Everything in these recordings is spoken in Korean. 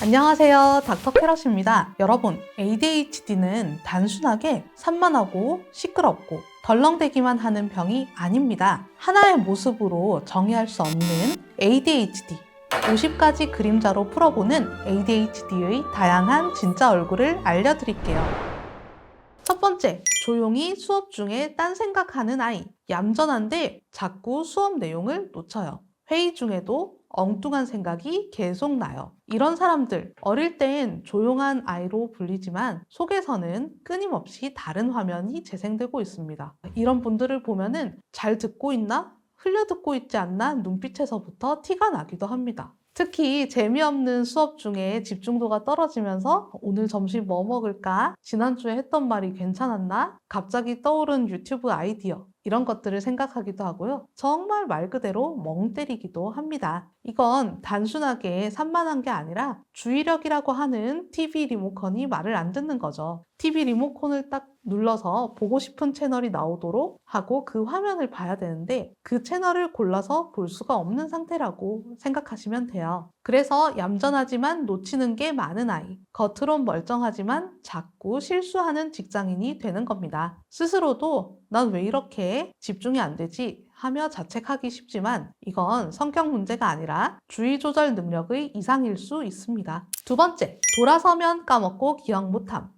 안녕하세요. 닥터 캐럿입니다. 여러분, ADHD는 단순하게 산만하고 시끄럽고 덜렁대기만 하는 병이 아닙니다. 하나의 모습으로 정의할 수 없는 ADHD. 50가지 그림자로 풀어보는 ADHD의 다양한 진짜 얼굴을 알려드릴게요. 첫 번째, 조용히 수업 중에 딴 생각하는 아이. 얌전한데 자꾸 수업 내용을 놓쳐요. 회의 중에도 엉뚱한 생각이 계속 나요. 이런 사람들, 어릴 땐 조용한 아이로 불리지만 속에서는 끊임없이 다른 화면이 재생되고 있습니다. 이런 분들을 보면은 잘 듣고 있나? 흘려 듣고 있지 않나? 눈빛에서부터 티가 나기도 합니다. 특히 재미없는 수업 중에 집중도가 떨어지면서 오늘 점심 뭐 먹을까? 지난주에 했던 말이 괜찮았나? 갑자기 떠오른 유튜브 아이디어. 이런 것들을 생각하기도 하고요. 정말 말 그대로 멍 때리기도 합니다. 이건 단순하게 산만한 게 아니라 주의력이라고 하는 TV 리모컨이 말을 안 듣는 거죠. TV 리모컨을 딱 눌러서 보고 싶은 채널이 나오도록 하고 그 화면을 봐야 되는데 그 채널을 골라서 볼 수가 없는 상태라고 생각하시면 돼요. 그래서 얌전하지만 놓치는 게 많은 아이, 겉으론 멀쩡하지만 자꾸 실수하는 직장인이 되는 겁니다. 스스로도 난 왜 이렇게 집중이 안 되지? 하며 자책하기 쉽지만 이건 성격 문제가 아니라 주의 조절 능력의 이상일 수 있습니다. 두 번째, 돌아서면 까먹고 기억 못함.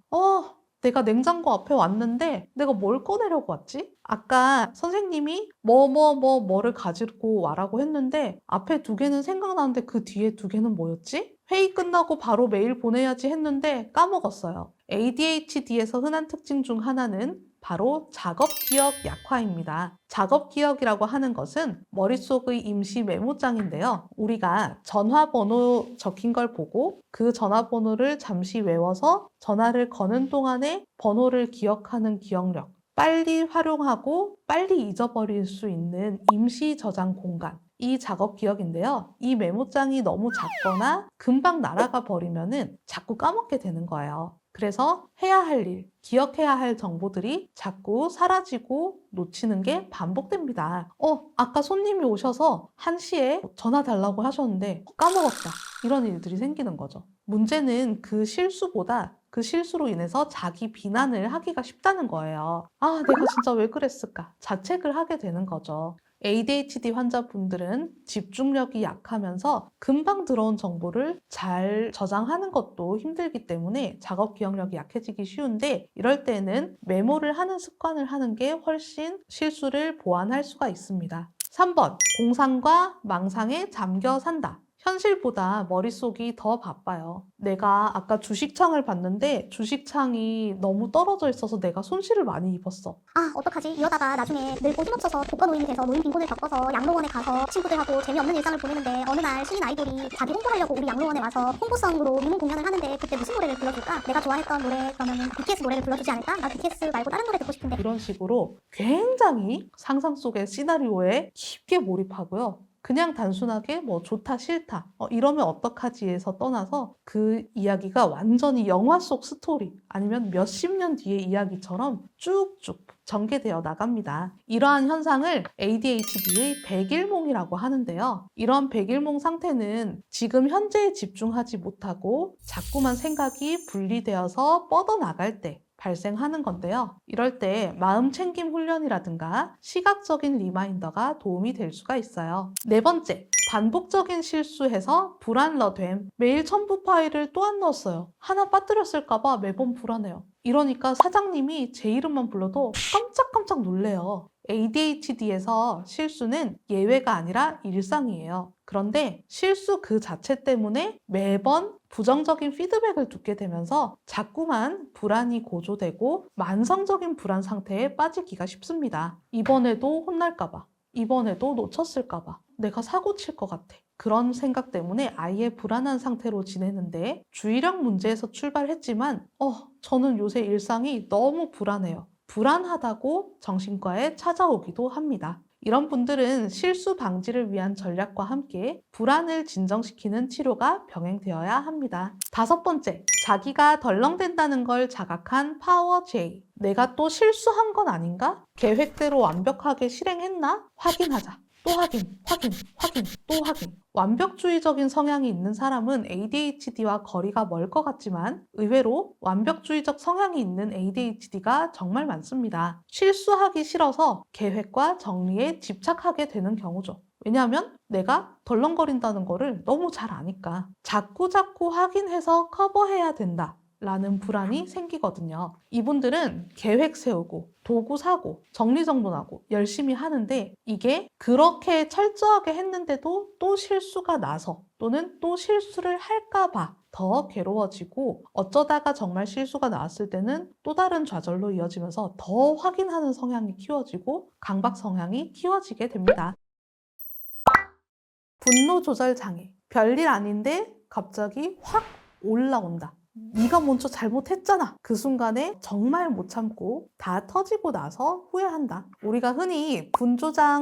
내가 냉장고 앞에 왔는데 내가 뭘 꺼내려고 왔지? 아까 선생님이 뭐를 가지고 와라고 했는데 앞에 두 개는 생각나는데 그 뒤에 두 개는 뭐였지? 회의 끝나고 바로 메일 보내야지 했는데 까먹었어요. ADHD에서 흔한 특징 중 하나는 바로 작업기억 약화입니다. 작업기억이라고 하는 것은 머릿속의 임시 메모장인데요. 우리가 전화번호 적힌 걸 보고 그 전화번호를 잠시 외워서 전화를 거는 동안에 번호를 기억하는 기억력, 빨리 활용하고 빨리 잊어버릴 수 있는 임시 저장 공간. 이 작업 기억인데요. 이 메모장이 너무 작거나 금방 날아가 버리면은 자꾸 까먹게 되는 거예요. 그래서 해야 할 일, 기억해야 할 정보들이 자꾸 사라지고 놓치는 게 반복됩니다. 아까 손님이 오셔서 1시에 전화 달라고 하셨는데 까먹었다. 이런 일들이 생기는 거죠. 문제는 그 실수보다 그 실수로 인해서 자기 비난을 하기가 쉽다는 거예요. 내가 진짜 왜 그랬을까? 자책을 하게 되는 거죠. ADHD 환자분들은 집중력이 약하면서 금방 들어온 정보를 잘 저장하는 것도 힘들기 때문에 작업 기억력이 약해지기 쉬운데 이럴 때는 메모를 하는 습관을 하는 게 훨씬 실수를 보완할 수가 있습니다. 3번, 공상과 망상에 잠겨 산다. 현실보다 머릿속이 더 바빠요. 내가 아까 주식창을 봤는데 주식창이 너무 떨어져 있어서 내가 손실을 많이 입었어. 어떡하지? 이러다가 나중에 늙고 힘없어서 독거 노인이 돼서 노인 빈곤을 겪어서 양로원에 가서 친구들하고 재미없는 일상을 보내는데 어느 날 신인 아이돌이 자기 홍보하려고 우리 양로원에 와서 홍보성으로 미문 공연을 하는데 그때 무슨 노래를 불러줄까? 내가 좋아했던 노래 그러면 BTS 노래를 불러주지 않을까? 나 BTS 말고 다른 노래 듣고 싶은데. 이런 식으로 굉장히 상상 속의 시나리오에 깊게 몰입하고요. 그냥 단순하게 뭐 좋다 싫다 이러면 어떡하지에서 떠나서 그 이야기가 완전히 영화 속 스토리 아니면 몇십 년 뒤의 이야기처럼 쭉쭉 전개되어 나갑니다. 이러한 현상을 ADHD의 백일몽이라고 하는데요. 이런 백일몽 상태는 지금 현재에 집중하지 못하고 자꾸만 생각이 분리되어서 뻗어나갈 때 발생하는 건데요. 이럴 때 마음 챙김 훈련이라든가 시각적인 리마인더가 도움이 될 수가 있어요. 네 번째, 반복적인 실수해서 불안러됨. 매일 첨부 파일을 또 안 넣었어요. 하나 빠뜨렸을까봐 매번 불안해요. 이러니까 사장님이 제 이름만 불러도 깜짝깜짝 놀래요. ADHD에서 실수는 예외가 아니라 일상이에요. 그런데 실수 그 자체 때문에 매번 부정적인 피드백을 듣게 되면서 자꾸만 불안이 고조되고 만성적인 불안 상태에 빠지기가 쉽습니다. 이번에도 혼날까봐, 이번에도 놓쳤을까봐, 내가 사고 칠 것 같아. 그런 생각 때문에 아예 불안한 상태로 지내는데 주의력 문제에서 출발했지만 저는 요새 일상이 너무 불안해요. 불안하다고 정신과에 찾아오기도 합니다. 이런 분들은 실수 방지를 위한 전략과 함께 불안을 진정시키는 치료가 병행되어야 합니다. 5번째, 자기가 덜렁댄다는 걸 자각한 파워 J. 내가 또 실수한 건 아닌가? 계획대로 완벽하게 실행했나? 확인하자. 또 확인, 확인, 확인, 또 확인. 완벽주의적인 성향이 있는 사람은 ADHD와 거리가 멀 것 같지만 의외로 완벽주의적 성향이 있는 ADHD가 정말 많습니다. 실수하기 싫어서 계획과 정리에 집착하게 되는 경우죠. 왜냐하면 내가 덜렁거린다는 거를 너무 잘 아니까. 자꾸 확인해서 커버해야 된다. 라는 불안이 생기거든요. 이분들은 계획 세우고 도구 사고 정리정돈하고 열심히 하는데 이게 그렇게 철저하게 했는데도 또 실수가 나서 또는 또 실수를 할까 봐 더 괴로워지고 어쩌다가 정말 실수가 나왔을 때는 또 다른 좌절로 이어지면서 더 확인하는 성향이 키워지고 강박 성향이 키워지게 됩니다. 분노 조절 장애. 별일 아닌데 갑자기 확 올라온다. 네가 먼저 잘못했잖아. 그 순간에 정말 못 참고 다 터지고 나서 후회한다. 우리가 흔히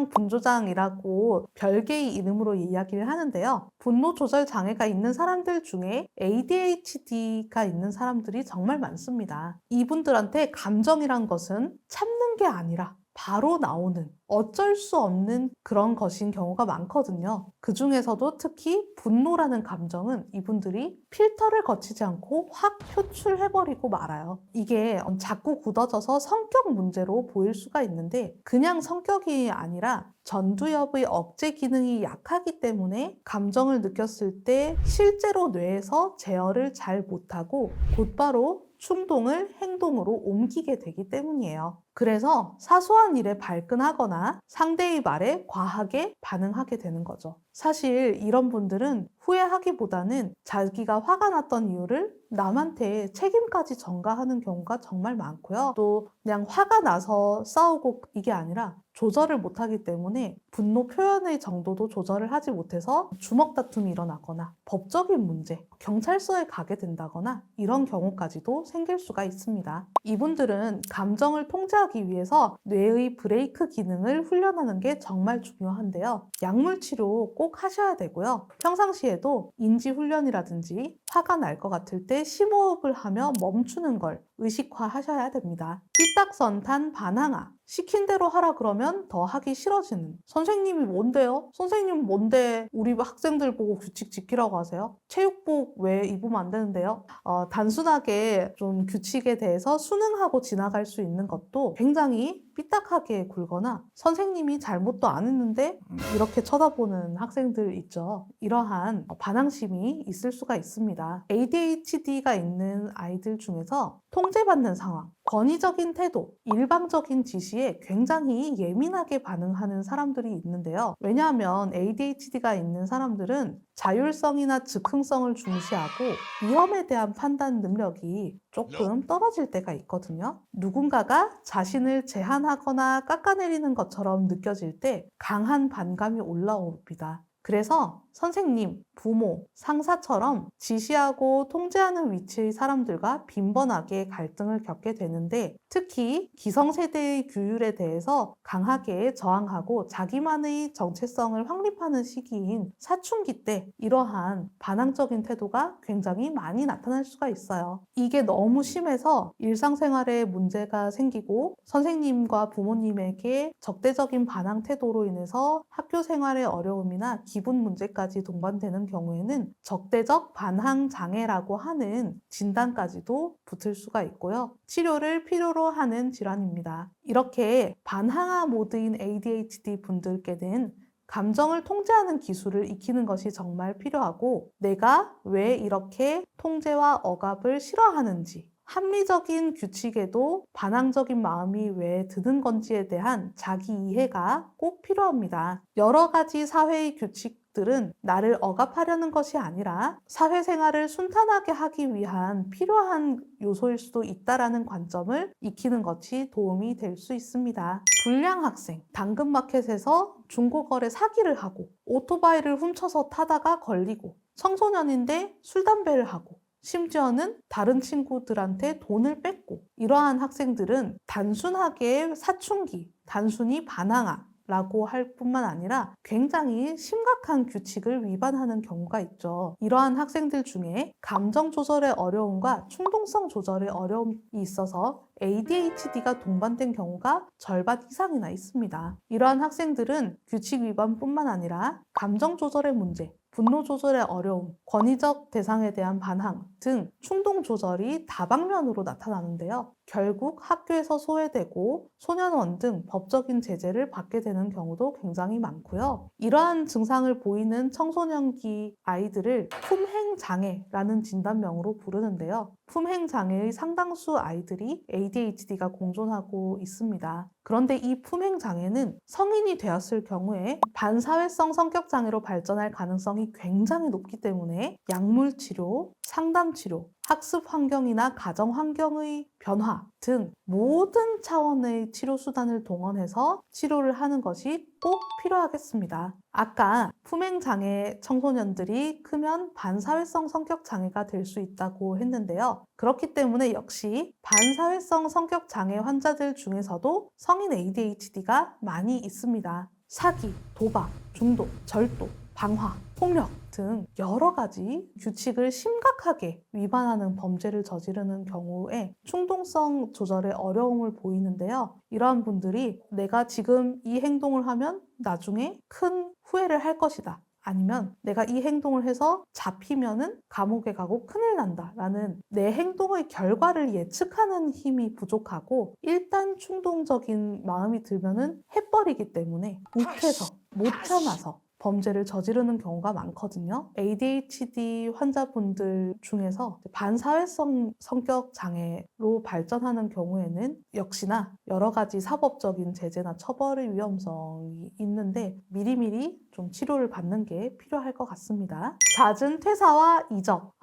분조장이라고 별개의 이름으로 이야기를 하는데요. 분노 조절 장애가 있는 사람들 중에 ADHD가 있는 사람들이 정말 많습니다. 이분들한테 감정이란 것은 참는 게 아니라 바로 나오는 어쩔 수 없는 그런 것인 경우가 많거든요. 그 중에서도 특히 분노라는 감정은 이분들이 필터를 거치지 않고 확 표출해버리고 말아요. 이게 자꾸 굳어져서 성격 문제로 보일 수가 있는데 그냥 성격이 아니라 전두엽의 억제 기능이 약하기 때문에 감정을 느꼈을 때 실제로 뇌에서 제어를 잘 못하고 곧바로 충동을 행동으로 옮기게 되기 때문이에요. 그래서 사소한 일에 발끈하거나 상대의 말에 과하게 반응하게 되는 거죠. 사실 이런 분들은 후회하기보다는 자기가 화가 났던 이유를 남한테 책임까지 전가하는 경우가 정말 많고요. 또 그냥 화가 나서 싸우고 이게 아니라 조절을 못하기 때문에 분노 표현의 정도도 조절을 하지 못해서 주먹 다툼이 일어나거나 법적인 문제, 경찰서에 가게 된다거나 이런 경우까지도 생길 수가 있습니다. 이분들은 감정을 통제하기 위해서 뇌의 브레이크 기능을 훈련하는 게 정말 중요한데요. 약물 치료 꼭 하셔야 되고요. 평상시에도 인지 훈련이라든지 화가 날 것 같을 때 심호흡을 하며 멈추는 걸 의식화하셔야 됩니다. 삐딱선탄 반항아. 시킨 대로 하라 그러면 더 하기 싫어지는. 선생님이 뭔데요? 선생님 뭔데 우리 학생들 보고 규칙 지키라고 하세요? 체육복 왜 입으면 안 되는데요? 단순하게 좀 규칙에 대해서 순응하고 지나갈 수 있는 것도 굉장히 삐딱하게 굴거나 선생님이 잘못도 안 했는데 이렇게 쳐다보는 학생들 있죠. 이러한 반항심이 있을 수가 있습니다. ADHD가 있는 아이들 중에서 통제받는 상황, 권위적인 태도, 일방적인 지시에 굉장히 예민하게 반응하는 사람들이 있는데요. 왜냐하면 ADHD가 있는 사람들은 자율성이나 즉흥성을 중시하고 위험에 대한 판단 능력이 조금 떨어질 때가 있거든요. 누군가가 자신을 제한하거나 깎아내리는 것처럼 느껴질 때 강한 반감이 올라옵니다. 그래서 선생님, 부모, 상사처럼 지시하고 통제하는 위치의 사람들과 빈번하게 갈등을 겪게 되는데 특히 기성세대의 규율에 대해서 강하게 저항하고 자기만의 정체성을 확립하는 시기인 사춘기 때 이러한 반항적인 태도가 굉장히 많이 나타날 수가 있어요. 이게 너무 심해서 일상생활에 문제가 생기고 선생님과 부모님에게 적대적인 반항 태도로 인해서 학교 생활의 어려움이나 기분 문제까지 동반되는 경우에는 적대적 반항 장애라고 하는 진단까지도 붙을 수가 있고요. 치료를 필요로 하는 질환입니다. 이렇게 반항아 모드인 ADHD 분들께는 감정을 통제하는 기술을 익히는 것이 정말 필요하고 내가 왜 이렇게 통제와 억압을 싫어하는지 합리적인 규칙에도 반항적인 마음이 왜 드는 건지에 대한 자기 이해가 꼭 필요합니다. 여러 가지 사회의 규칙들은 나를 억압하려는 것이 아니라 사회생활을 순탄하게 하기 위한 필요한 요소일 수도 있다는 관점을 익히는 것이 도움이 될 수 있습니다. 불량 학생, 당근마켓에서 중고거래 사기를 하고 오토바이를 훔쳐서 타다가 걸리고 청소년인데 술, 담배를 하고 심지어는 다른 친구들한테 돈을 뺏고 이러한 학생들은 단순하게 사춘기, 단순히 반항아 라고 할 뿐만 아니라 굉장히 심각한 규칙을 위반하는 경우가 있죠. 이러한 학생들 중에 감정 조절의 어려움과 충동성 조절의 어려움이 있어서 ADHD가 동반된 경우가 절반 이상이나 있습니다. 이러한 학생들은 규칙 위반뿐만 아니라 감정 조절의 문제, 분노 조절의 어려움, 권위적 대상에 대한 반항 등 충동 조절이 다방면으로 나타나는데요. 결국 학교에서 소외되고 소년원 등 법적인 제재를 받게 되는 경우도 굉장히 많고요. 이러한 증상을 보이는 청소년기 아이들을 품행장애라는 진단명으로 부르는데요. 품행장애의 상당수 아이들이 ADHD가 공존하고 있습니다. 그런데 이 품행장애는 성인이 되었을 경우에 반사회성 성격장애로 발전할 가능성이 굉장히 높기 때문에 약물치료, 상담치료, 학습 환경이나 가정 환경의 변화 등 모든 차원의 치료 수단을 동원해서 치료를 하는 것이 꼭 필요하겠습니다. 아까 품행장애 청소년들이 크면 반사회성 성격장애가 될 수 있다고 했는데요. 그렇기 때문에 역시 반사회성 성격장애 환자들 중에서도 성인 ADHD가 많이 있습니다. 사기, 도박, 중독, 절도, 방화, 폭력 등 여러 가지 규칙을 심각하게 위반하는 범죄를 저지르는 경우에 충동성 조절에 어려움을 보이는데요. 이러한 분들이 내가 지금 이 행동을 하면 나중에 큰 후회를 할 것이다. 아니면 내가 이 행동을 해서 잡히면은 감옥에 가고 큰일 난다 라는 내 행동의 결과를 예측하는 힘이 부족하고 일단 충동적인 마음이 들면은 해버리기 때문에 욱해서 못 참아서 범죄를 저지르는 경우가 많거든요. ADHD 환자분들 중에서 반사회성 성격 장애로 발전하는 경우에는 역시나 여러 가지 사법적인 제재나 처벌의 위험성이 있는데 미리미리 좀 치료를 받는 게 필요할 것 같습니다. 잦은 퇴사와 이적.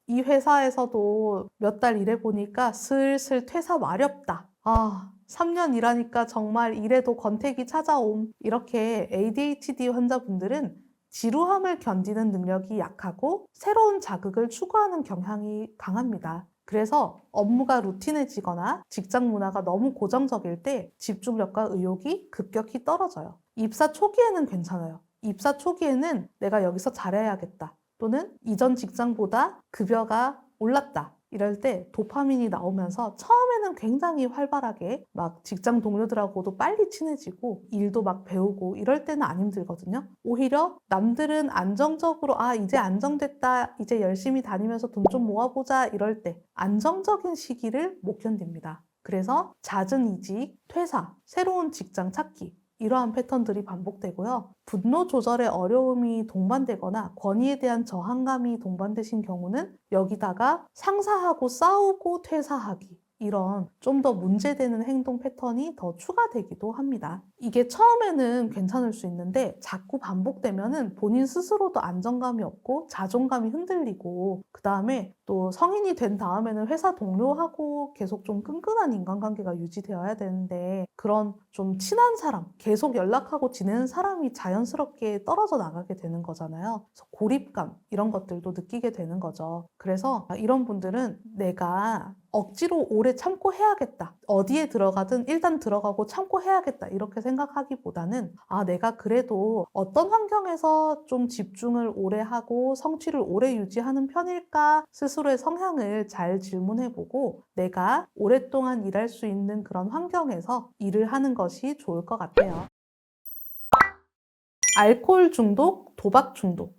이 회사에서도 몇 달 일해보니까 슬슬 퇴사 마렵다. 3년 일하니까 정말 일에도 권태기 찾아옴. 이렇게 ADHD 환자분들은 지루함을 견디는 능력이 약하고 새로운 자극을 추구하는 경향이 강합니다. 그래서 업무가 루틴해지거나 직장 문화가 너무 고정적일 때 집중력과 의욕이 급격히 떨어져요. 입사 초기에는 괜찮아요. 입사 초기에는 내가 여기서 잘해야겠다. 또는 이전 직장보다 급여가 올랐다. 이럴 때 도파민이 나오면서 처음에는 굉장히 활발하게 막 직장 동료들하고도 빨리 친해지고 일도 막 배우고 이럴 때는 안 힘들거든요. 오히려 남들은 안정적으로 이제 안정됐다. 이제 열심히 다니면서 돈 좀 모아보자. 이럴 때 안정적인 시기를 못 견딥니다. 그래서 잦은 이직, 퇴사, 새로운 직장 찾기 이러한 패턴들이 반복되고요. 분노 조절에 어려움이 동반되거나 권위에 대한 저항감이 동반되신 경우는 여기다가 상사하고 싸우고 퇴사하기 이런 좀 더 문제되는 행동 패턴이 더 추가되기도 합니다. 이게 처음에는 괜찮을 수 있는데 자꾸 반복되면은 본인 스스로도 안정감이 없고 자존감이 흔들리고 그 다음에 또 성인이 된 다음에는 회사 동료하고 계속 좀 끈끈한 인간관계가 유지되어야 되는데 그런 좀 친한 사람, 계속 연락하고 지내는 사람이 자연스럽게 떨어져 나가게 되는 거잖아요. 그래서 고립감 이런 것들도 느끼게 되는 거죠. 그래서 이런 분들은 내가 억지로 오래 참고 해야겠다. 어디에 들어가든 일단 들어가고 참고 해야겠다. 이렇게 생각하기보다는 내가 그래도 어떤 환경에서 좀 집중을 오래 하고 성취를 오래 유지하는 편일까 스스로의 성향을 잘 질문해보고 내가 오랫동안 일할 수 있는 그런 환경에서 일을 하는 것이 좋을 것 같아요. 알코올 중독, 도박 중독.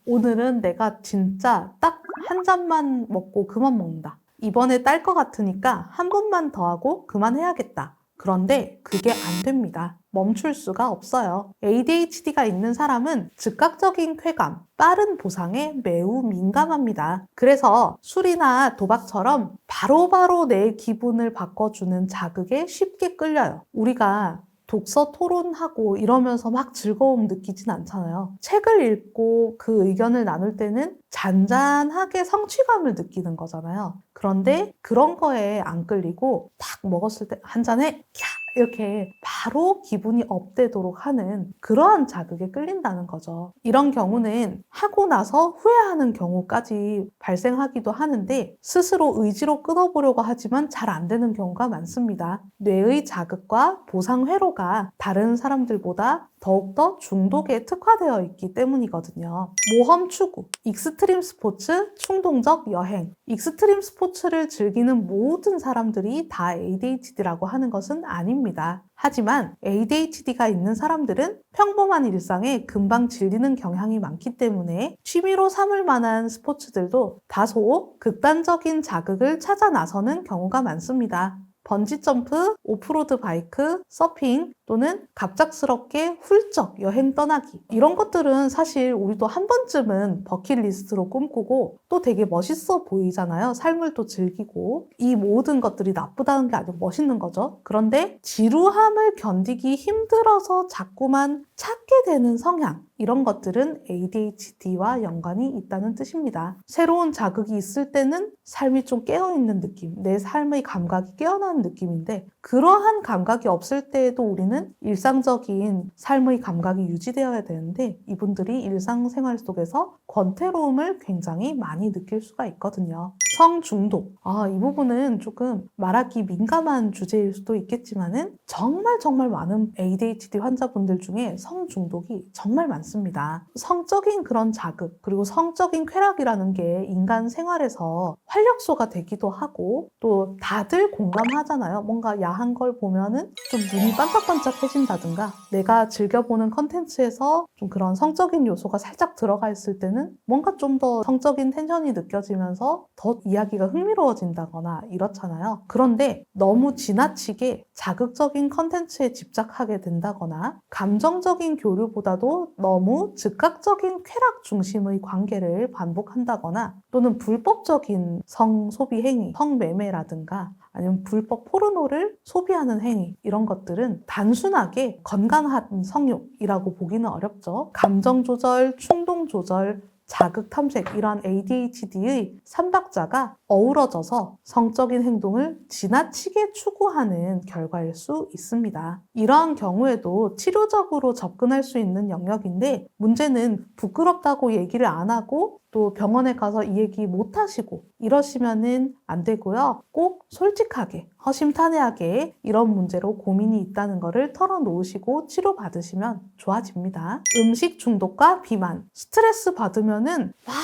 오늘은 내가 진짜 딱 한 잔만 먹고 그만 먹는다. 이번에 딸 것 같으니까 한 번만 더 하고 그만해야겠다. 그런데 그게 안 됩니다. 멈출 수가 없어요. ADHD가 있는 사람은 즉각적인 쾌감, 빠른 보상에 매우 민감합니다. 그래서 술이나 도박처럼 바로바로 내 기분을 바꿔주는 자극에 쉽게 끌려요. 우리가 독서 토론하고 이러면서 막 즐거움 느끼진 않잖아요. 책을 읽고 그 의견을 나눌 때는 잔잔하게 성취감을 느끼는 거잖아요. 그런데 그런 거에 안 끌리고 딱 먹었을 때 한 잔에 캬 이렇게 바로 기분이 업되도록 하는 그러한 자극에 끌린다는 거죠. 이런 경우는 하고 나서 후회하는 경우까지 발생하기도 하는데 스스로 의지로 끊어보려고 하지만 잘 안 되는 경우가 많습니다. 뇌의 자극과 보상 회로가 다른 사람들보다 더욱더 중독에 특화되어 있기 때문이거든요. 모험 추구, 익스트림 스포츠, 충동적 여행. 익스트림 스포츠를 즐기는 모든 사람들이 다 ADHD라고 하는 것은 아닙니다. 하지만 ADHD가 있는 사람들은 평범한 일상에 금방 질리는 경향이 많기 때문에 취미로 삼을 만한 스포츠들도 다소 극단적인 자극을 찾아 나서는 경우가 많습니다. 번지점프, 오프로드 바이크, 서핑 또는 갑작스럽게 훌쩍 여행 떠나기 이런 것들은 사실 우리도 한 번쯤은 버킷리스트로 꿈꾸고 또 되게 멋있어 보이잖아요. 삶을 또 즐기고 이 모든 것들이 나쁘다는 게 아니고 멋있는 거죠. 그런데 지루함을 견디기 힘들어서 자꾸만 찾게 되는 성향 이런 것들은 ADHD와 연관이 있다는 뜻입니다. 새로운 자극이 있을 때는 삶이 좀 깨어있는 느낌, 내 삶의 감각이 깨어나는 느낌인데 그러한 감각이 없을 때에도 우리는 일상적인 삶의 감각이 유지되어야 되는데 이분들이 일상생활 속에서 권태로움을 굉장히 많이 느낄 수가 있거든요. 성중독. 이 부분은 조금 말하기 민감한 주제일 수도 있겠지만은 정말 많은 ADHD 환자분들 중에 성중독이 정말 많습니다. 성적인 그런 자극, 그리고 성적인 쾌락이라는 게 인간 생활에서 활력소가 되기도 하고 또 다들 공감하잖아요. 뭔가 야한 걸 보면은 좀 눈이 반짝반짝해진다든가 내가 즐겨보는 컨텐츠에서 좀 그런 성적인 요소가 살짝 들어가 있을 때는 뭔가 좀 더 성적인 텐션이 느껴지면서 더 이야기가 흥미로워진다거나 이렇잖아요. 그런데 너무 지나치게 자극적인 컨텐츠에 집착하게 된다거나 감정적인 교류보다도 너무 즉각적인 쾌락 중심의 관계를 반복한다거나 또는 불법적인 성소비 행위, 성매매라든가 아니면 불법 포르노를 소비하는 행위 이런 것들은 단순하게 건강한 성욕이라고 보기는 어렵죠. 감정 조절, 충동 조절, 자극 탐색 이러한 ADHD의 삼박자가 어우러져서 성적인 행동을 지나치게 추구하는 결과일 수 있습니다. 이러한 경우에도 치료적으로 접근할 수 있는 영역인데 문제는 부끄럽다고 얘기를 안 하고 또 병원에 가서 이 얘기 못 하시고 이러시면은 안 되고요. 꼭 솔직하게 허심탄회하게 이런 문제로 고민이 있다는 거를 털어놓으시고 치료받으시면 좋아집니다. 음식 중독과 비만. 스트레스 받으면은 막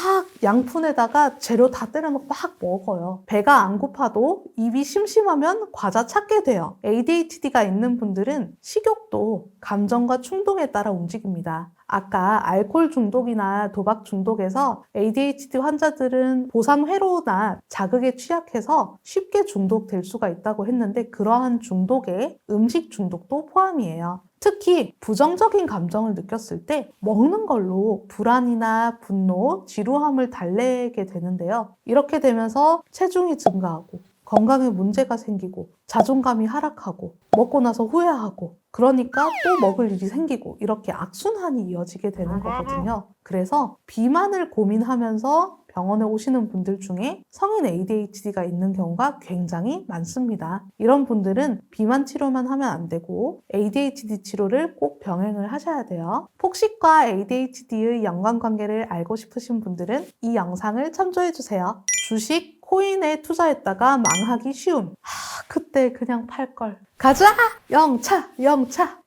양푼에다가 재료 다 때려놓고 막 먹어요. 배가 안 고파도 입이 심심하면 과자 찾게 돼요. ADHD가 있는 분들은 식욕도 감정과 충동에 따라 움직입니다. 아까 알코올 중독이나 도박 중독에서 ADHD 환자들은 보상 회로나 자극에 취약해서 쉽게 중독될 수가 있다고 했는데 그러한 중독에 음식 중독도 포함이에요. 특히 부정적인 감정을 느꼈을 때 먹는 걸로 불안이나 분노, 지루함을 달래게 되는데요. 이렇게 되면서 체중이 증가하고 건강에 문제가 생기고 자존감이 하락하고 먹고 나서 후회하고 그러니까 또 먹을 일이 생기고 이렇게 악순환이 이어지게 되는 거거든요. 그래서 비만을 고민하면서 병원에 오시는 분들 중에 성인 ADHD가 있는 경우가 굉장히 많습니다. 이런 분들은 비만 치료만 하면 안 되고 ADHD 치료를 꼭 병행을 하셔야 돼요. 폭식과 ADHD의 연관관계를 알고 싶으신 분들은 이 영상을 참조해주세요. 주식, 코인에 투자했다가 망하기 쉬움. 그때 그냥 팔걸. 가자! 영차!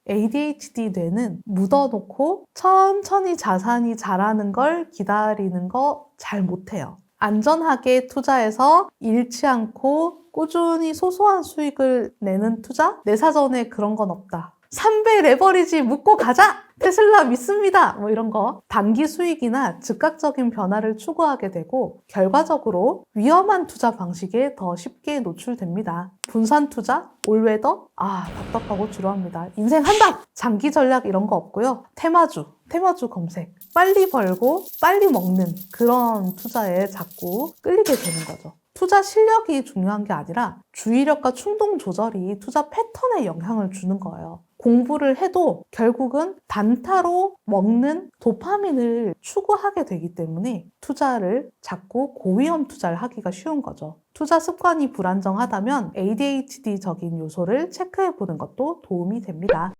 ADHD 뇌는 묻어놓고 천천히 자산이 자라는 걸 기다리는 거 잘 못해요. 안전하게 투자해서 잃지 않고 꾸준히 소소한 수익을 내는 투자? 내 사전에 그런 건 없다. 3배 레버리지 묶고 가자! 테슬라 믿습니다! 뭐 이런 거. 단기 수익이나 즉각적인 변화를 추구하게 되고 결과적으로 위험한 투자 방식에 더 쉽게 노출됩니다. 분산 투자, 올웨더, 답답하고 지루합니다. 인생 한방! 장기 전략 이런 거 없고요. 테마주 검색. 빨리 벌고 빨리 먹는 그런 투자에 자꾸 끌리게 되는 거죠. 투자 실력이 중요한 게 아니라 주의력과 충동 조절이 투자 패턴에 영향을 주는 거예요. 공부를 해도 결국은 단타로 먹는 도파민을 추구하게 되기 때문에 투자를 자꾸 고위험 투자를 하기가 쉬운 거죠. 투자 습관이 불안정하다면 ADHD적인 요소를 체크해 보는 것도 도움이 됩니다.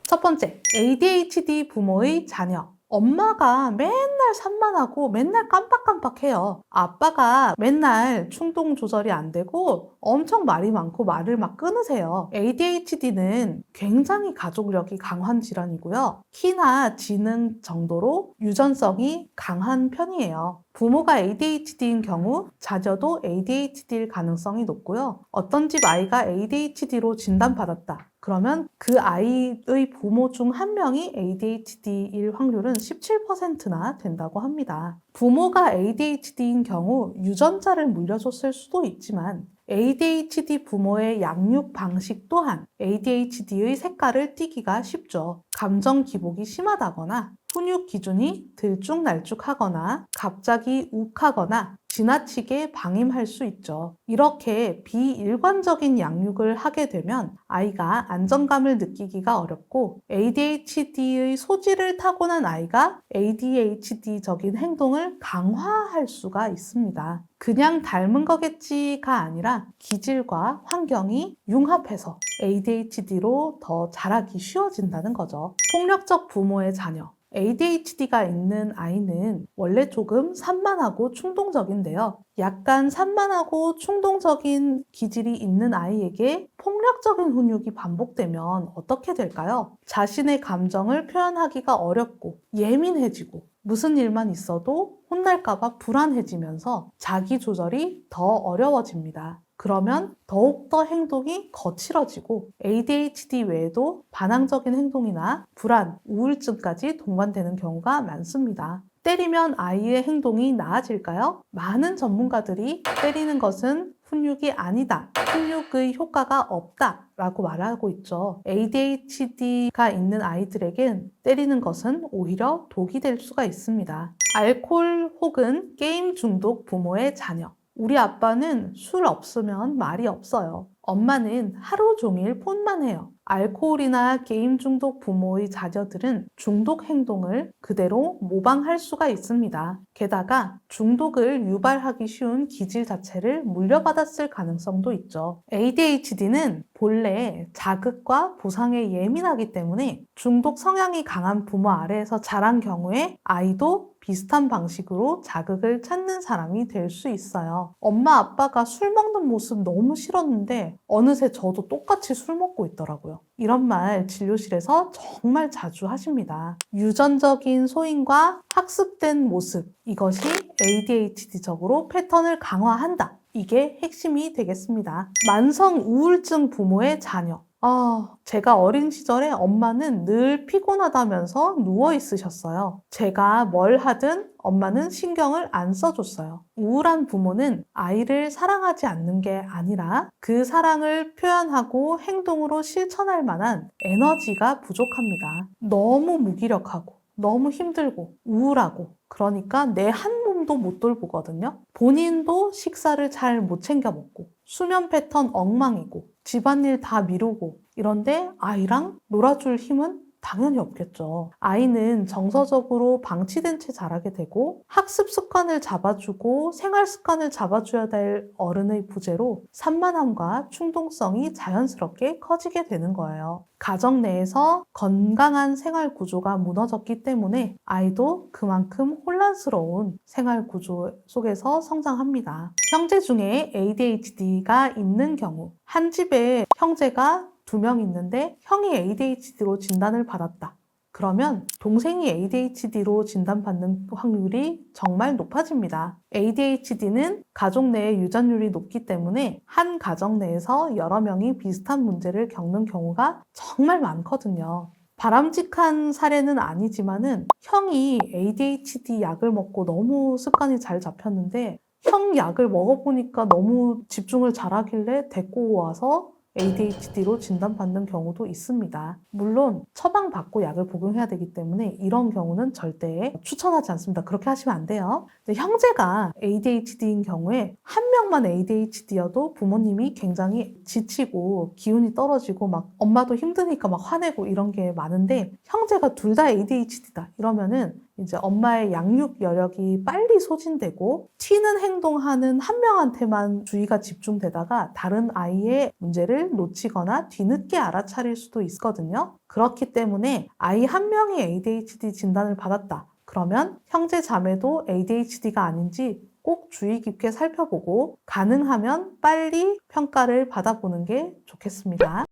첫 번째, ADHD 부모의 자녀. 엄마가 맨날 산만하고 맨날 깜빡깜빡해요. 아빠가 맨날 충동 조절이 안 되고 엄청 말이 많고 말을 막 끊으세요. ADHD는 굉장히 가족력이 강한 질환이고요. 키나 지능 정도로 유전성이 강한 편이에요. 부모가 ADHD인 경우 자녀도 ADHD일 가능성이 높고요. 어떤 집 아이가 ADHD로 진단받았다. 그러면 그 아이의 부모 중 한 명이 ADHD일 확률은 17%나 된다고 합니다. 부모가 ADHD인 경우 유전자를 물려줬을 수도 있지만 ADHD 부모의 양육 방식 또한 ADHD의 색깔을 띠기가 쉽죠. 감정 기복이 심하다거나 훈육 기준이 들쭉날쭉하거나 갑자기 욱하거나 지나치게 방임할 수 있죠. 이렇게 비일관적인 양육을 하게 되면 아이가 안정감을 느끼기가 어렵고 ADHD의 소질을 타고난 아이가 ADHD적인 행동을 강화할 수가 있습니다. 그냥 닮은 거겠지가 아니라 기질과 환경이 융합해서 ADHD로 더 자라기 쉬워진다는 거죠. 폭력적 부모의 자녀. ADHD가 있는 아이는 원래 조금 산만하고 충동적인데요. 약간 산만하고 충동적인 기질이 있는 아이에게 폭력적인 훈육이 반복되면 어떻게 될까요? 자신의 감정을 표현하기가 어렵고 예민해지고 무슨 일만 있어도 혼날까봐 불안해지면서 자기 조절이 더 어려워집니다. 그러면 더욱더 행동이 거칠어지고 ADHD 외에도 반항적인 행동이나 불안, 우울증까지 동반되는 경우가 많습니다. 때리면 아이의 행동이 나아질까요? 많은 전문가들이 때리는 것은 훈육이 아니다. 훈육의 효과가 없다. 라고 말하고 있죠. ADHD가 있는 아이들에겐 때리는 것은 오히려 독이 될 수가 있습니다. 알코올 혹은 게임 중독 부모의 자녀. 우리 아빠는 술 없으면 말이 없어요. 엄마는 하루 종일 폰만 해요. 알코올이나 게임 중독 부모의 자녀들은 중독 행동을 그대로 모방할 수가 있습니다. 게다가 중독을 유발하기 쉬운 기질 자체를 물려받았을 가능성도 있죠. ADHD는 본래 자극과 보상에 예민하기 때문에 중독 성향이 강한 부모 아래에서 자란 경우에 아이도 비슷한 방식으로 자극을 찾는 사람이 될 수 있어요. 엄마 아빠가 술 먹는 모습 너무 싫었는데 어느새 저도 똑같이 술 먹고 있더라고요. 이런 말 진료실에서 정말 자주 하십니다. 유전적인 소인과 학습된 모습, 이것이 ADHD적으로 패턴을 강화한다. 이게 핵심이 되겠습니다. 만성 우울증 부모의 자녀. 제가 어린 시절에 엄마는 늘 피곤하다면서 누워 있으셨어요. 제가 뭘 하든 엄마는 신경을 안 써줬어요. 우울한 부모는 아이를 사랑하지 않는 게 아니라 그 사랑을 표현하고 행동으로 실천할 만한 에너지가 부족합니다. 너무 무기력하고 너무 힘들고 우울하고 그러니까 내 한 몸도 못 돌보거든요. 본인도 식사를 잘 못 챙겨 먹고 수면 패턴 엉망이고 집안일 다 미루고 이런데 아이랑 놀아줄 힘은 당연히 없겠죠. 아이는 정서적으로 방치된 채 자라게 되고 학습 습관을 잡아주고 생활 습관을 잡아줘야 될 어른의 부재로 산만함과 충동성이 자연스럽게 커지게 되는 거예요. 가정 내에서 건강한 생활 구조가 무너졌기 때문에 아이도 그만큼 혼란스러운 생활 구조 속에서 성장합니다. 형제 중에 ADHD가 있는 경우 한 집에 형제가 2명 있는데 형이 ADHD로 진단을 받았다. 그러면 동생이 ADHD로 진단받는 확률이 정말 높아집니다. ADHD는 가족 내의 유전율이 높기 때문에 한 가정 내에서 여러 명이 비슷한 문제를 겪는 경우가 정말 많거든요. 바람직한 사례는 아니지만은 형이 ADHD 약을 먹고 너무 습관이 잘 잡혔는데 형 약을 먹어보니까 너무 집중을 잘하길래 데리고 와서 ADHD로 진단받는 경우도 있습니다. 물론 처방받고 약을 복용해야 되기 때문에 이런 경우는 절대 추천하지 않습니다. 그렇게 하시면 안 돼요. 근데 형제가 ADHD인 경우에 한 명만 ADHD여도 부모님이 굉장히 지치고 기운이 떨어지고 막 엄마도 힘드니까 막 화내고 이런 게 많은데, 형제가 둘 다 ADHD다 이러면은 이제 엄마의 양육 여력이 빨리 소진되고 튀는 행동하는 한 명한테만 주의가 집중되다가 다른 아이의 문제를 놓치거나 뒤늦게 알아차릴 수도 있거든요. 그렇기 때문에 아이 한 명이 ADHD 진단을 받았다. 그러면 형제 자매도 ADHD가 아닌지 꼭 주의 깊게 살펴보고 가능하면 빨리 평가를 받아보는 게 좋겠습니다.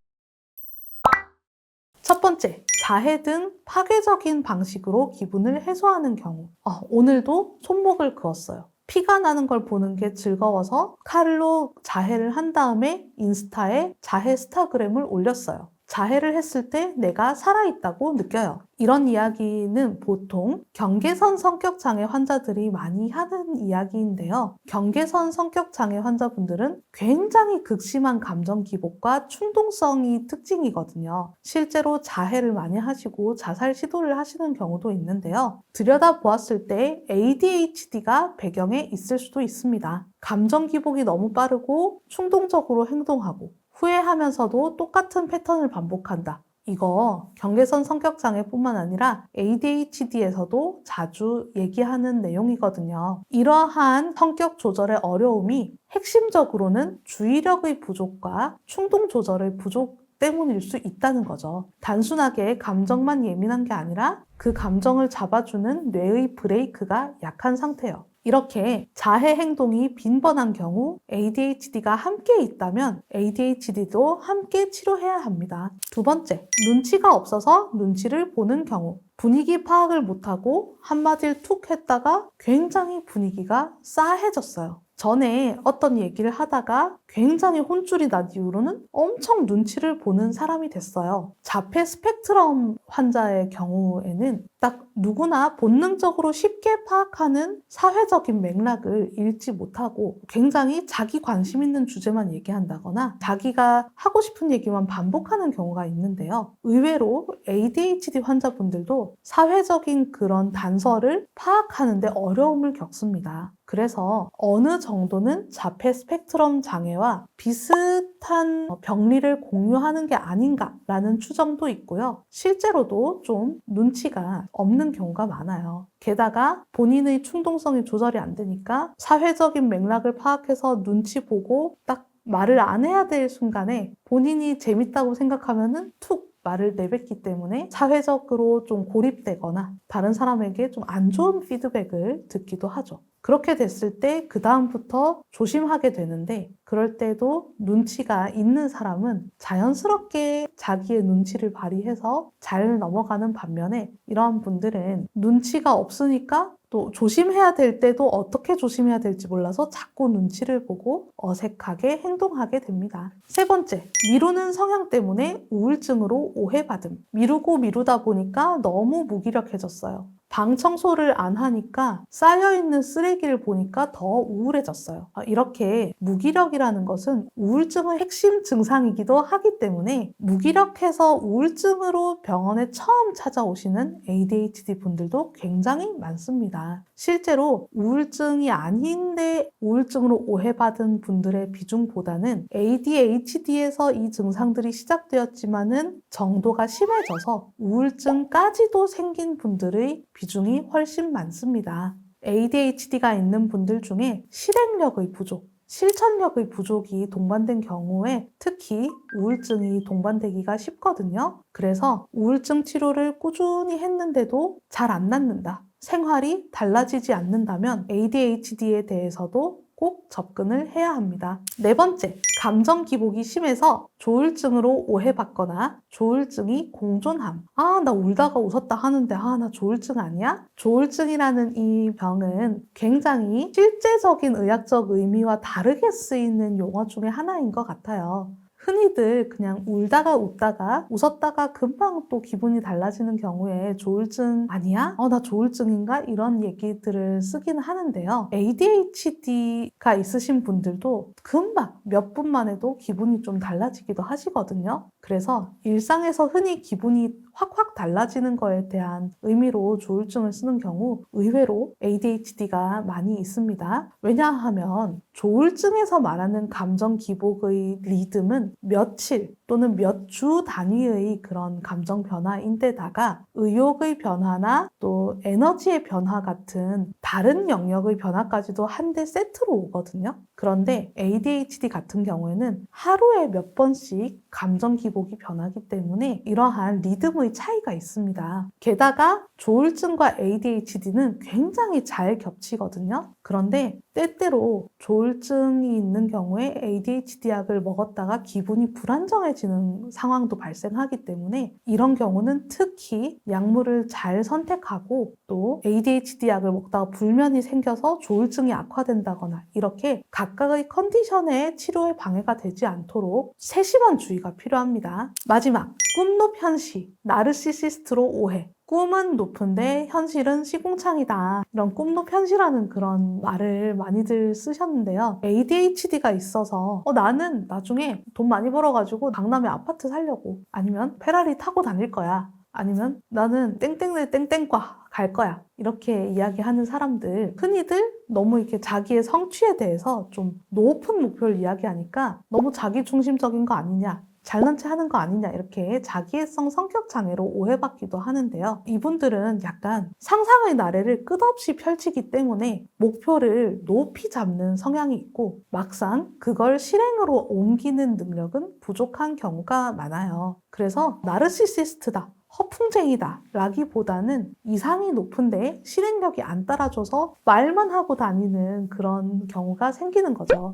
첫 번째, 자해 등 파괴적인 방식으로 기분을 해소하는 경우. 오늘도 손목을 그었어요. 피가 나는 걸 보는 게 즐거워서 칼로 자해를 한 다음에 인스타에 자해 스타그램을 올렸어요. 자해를 했을 때 내가 살아있다고 느껴요. 이런 이야기는 보통 경계선 성격 장애 환자들이 많이 하는 이야기인데요. 경계선 성격 장애 환자분들은 굉장히 극심한 감정 기복과 충동성이 특징이거든요. 실제로 자해를 많이 하시고 자살 시도를 하시는 경우도 있는데요. 들여다보았을 때 ADHD가 배경에 있을 수도 있습니다. 감정 기복이 너무 빠르고 충동적으로 행동하고 후회하면서도 똑같은 패턴을 반복한다. 이거 경계선 성격장애뿐만 아니라 ADHD에서도 자주 얘기하는 내용이거든요. 이러한 성격 조절의 어려움이 핵심적으로는 주의력의 부족과 충동 조절의 부족 때문일 수 있다는 거죠. 단순하게 감정만 예민한 게 아니라 그 감정을 잡아주는 뇌의 브레이크가 약한 상태예요. 이렇게 자해 행동이 빈번한 경우 ADHD가 함께 있다면 ADHD도 함께 치료해야 합니다. 두 번째, 눈치가 없어서 눈치를 보는 경우. 분위기 파악을 못하고 한마디를 툭 했다가 굉장히 분위기가 싸해졌어요. 전에 어떤 얘기를 하다가 굉장히 혼쭐이 난 이후로는 엄청 눈치를 보는 사람이 됐어요. 자폐 스펙트럼 환자의 경우에는 딱 누구나 본능적으로 쉽게 파악하는 사회적인 맥락을 읽지 못하고 굉장히 자기 관심 있는 주제만 얘기한다거나 자기가 하고 싶은 얘기만 반복하는 경우가 있는데요. 의외로 ADHD 환자분들도 사회적인 그런 단서를 파악하는데 어려움을 겪습니다. 그래서 어느 정도는 자폐 스펙트럼 장애와 비슷한 병리를 공유하는 게 아닌가라는 추정도 있고요. 실제로도 좀 눈치가 없는 경우가 많아요. 게다가 본인의 충동성이 조절이 안 되니까 사회적인 맥락을 파악해서 눈치 보고 딱 말을 안 해야 될 순간에 본인이 재밌다고 생각하면은 툭 말을 내뱉기 때문에 사회적으로 좀 고립되거나 다른 사람에게 좀 안 좋은 피드백을 듣기도 하죠. 그렇게 됐을 때 그 다음부터 조심하게 되는데, 그럴 때도 눈치가 있는 사람은 자연스럽게 자기의 눈치를 발휘해서 잘 넘어가는 반면에, 이러한 분들은 눈치가 없으니까 또 조심해야 될 때도 어떻게 조심해야 될지 몰라서 자꾸 눈치를 보고 어색하게 행동하게 됩니다. 세 번째, 미루는 성향 때문에 우울증으로 오해받음. 미루고 미루다 보니까 너무 무기력해졌어요. 방 청소를 안 하니까 쌓여있는 쓰레기를 보니까 더 우울해졌어요. 이렇게 무기력이라는 것은 우울증의 핵심 증상이기도 하기 때문에 무기력해서 우울증으로 병원에 처음 찾아오시는 ADHD 분들도 굉장히 많습니다. 실제로 우울증이 아닌데 우울증으로 오해받은 분들의 비중보다는 ADHD에서 이 증상들이 시작되었지만은 정도가 심해져서 우울증까지도 생긴 분들의 비중이 훨씬 많습니다. ADHD가 있는 분들 중에 실행력의 부족, 실천력의 부족이 동반된 경우에 특히 우울증이 동반되기가 쉽거든요. 그래서 우울증 치료를 꾸준히 했는데도 잘 안 낫는다, 생활이 달라지지 않는다면 ADHD에 대해서도 꼭 접근을 해야 합니다. 네 번째, 감정 기복이 심해서 조울증으로 오해받거나 조울증이 공존함. 나 울다가 웃었다 하는데 나 조울증 아니야? 조울증이라는 이 병은 굉장히 실제적인 의학적 의미와 다르게 쓰이는 용어 중에 하나인 것 같아요. 흔히들 그냥 울다가 웃다가 웃었다가 금방 또 기분이 달라지는 경우에 조울증 아니야? 나 조울증인가? 이런 얘기들을 쓰긴 하는데요. ADHD가 있으신 분들도 금방 몇 분만 해도 기분이 좀 달라지기도 하시거든요. 그래서 일상에서 흔히 기분이 확확 달라지는 거에 대한 의미로 조울증을 쓰는 경우 의외로 ADHD가 많이 있습니다. 왜냐하면 조울증에서 말하는 감정 기복의 리듬은 며칠 또는 몇 주 단위의 그런 감정 변화인데다가 의욕의 변화나 또 에너지의 변화 같은 다른 영역의 변화까지도 한데 세트로 오거든요. 그런데 ADHD 같은 경우에는 하루에 몇 번씩 감정 기복이 변하기 때문에 이러한 리듬의 차이가 있습니다. 게다가 조울증과 ADHD는 굉장히 잘 겹치거든요. 그런데 때때로 조울증이 있는 경우에 ADHD 약을 먹었다가 기분이 불안정해지는 상황도 발생하기 때문에 이런 경우는 특히 약물을 잘 선택하고 또 ADHD 약을 먹다가 불면이 생겨서 조울증이 악화된다거나 이렇게 각각의 컨디션에 치료에 방해가 되지 않도록 세심한 주의가 필요합니다. 마지막, 꿈높 현시, 나르시시스트로 오해. 꿈은 높은데 현실은 시궁창이다. 이런 꿈높 현시라는 그런 말을 많이들 쓰셨는데요. ADHD가 있어서 나는 나중에 돈 많이 벌어가지고 강남에 아파트 살려고 아니면 페라리 타고 다닐 거야. 아니면 나는 땡땡네 땡땡과 갈 거야. 이렇게 이야기하는 사람들 흔히들 너무 이렇게 자기의 성취에 대해서 좀 높은 목표를 이야기하니까 너무 자기중심적인 거 아니냐. 잘난 체 하는 거 아니냐 이렇게 자기애성 성격 장애로 오해받기도 하는데요. 이분들은 약간 상상의 나래를 끝없이 펼치기 때문에 목표를 높이 잡는 성향이 있고 막상 그걸 실행으로 옮기는 능력은 부족한 경우가 많아요. 그래서 나르시시스트다. 허풍쟁이다 라기보다는 이상이 높은데 실행력이 안 따라줘서 말만 하고 다니는 그런 경우가 생기는 거죠.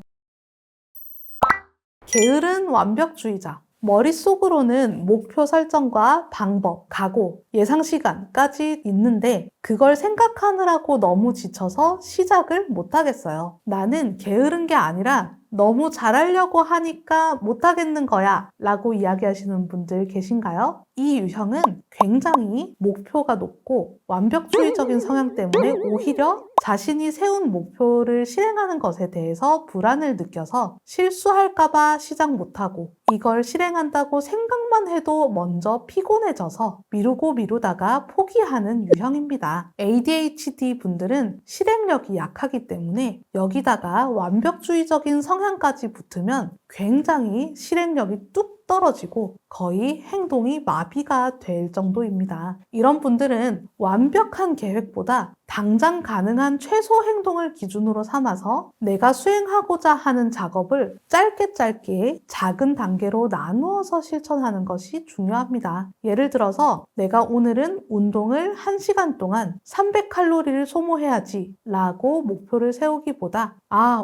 게으른 완벽주의자. 머릿속으로는 목표 설정과 방법, 각오, 예상 시간까지 있는데 그걸 생각하느라고 너무 지쳐서 시작을 못하겠어요. 나는 게으른 게 아니라 너무 잘하려고 하니까 못하겠는 거야 라고 이야기하시는 분들 계신가요? 이 유형은 굉장히 목표가 높고 완벽주의적인 성향 때문에 오히려 자신이 세운 목표를 실행하는 것에 대해서 불안을 느껴서 실수할까봐 시작 못하고 이걸 실행한다고 생각만 해도 먼저 피곤해져서 미루다가 포기하는 유형입니다. ADHD 분들은 실행력이 약하기 때문에 여기다가 완벽주의적인 성향까지 붙으면 굉장히 실행력이 뚝 떨어지고 거의 행동이 마비가 될 정도입니다. 이런 분들은 완벽한 계획보다 당장 가능한 최소 행동을 기준으로 삼아서 내가 수행하고자 하는 작업을 짧게 작은 단계로 나누어서 실천하는 것이 중요합니다. 예를 들어서 내가 오늘은 운동을 1시간 동안 300칼로리를 소모해야지 라고 목표를 세우기보다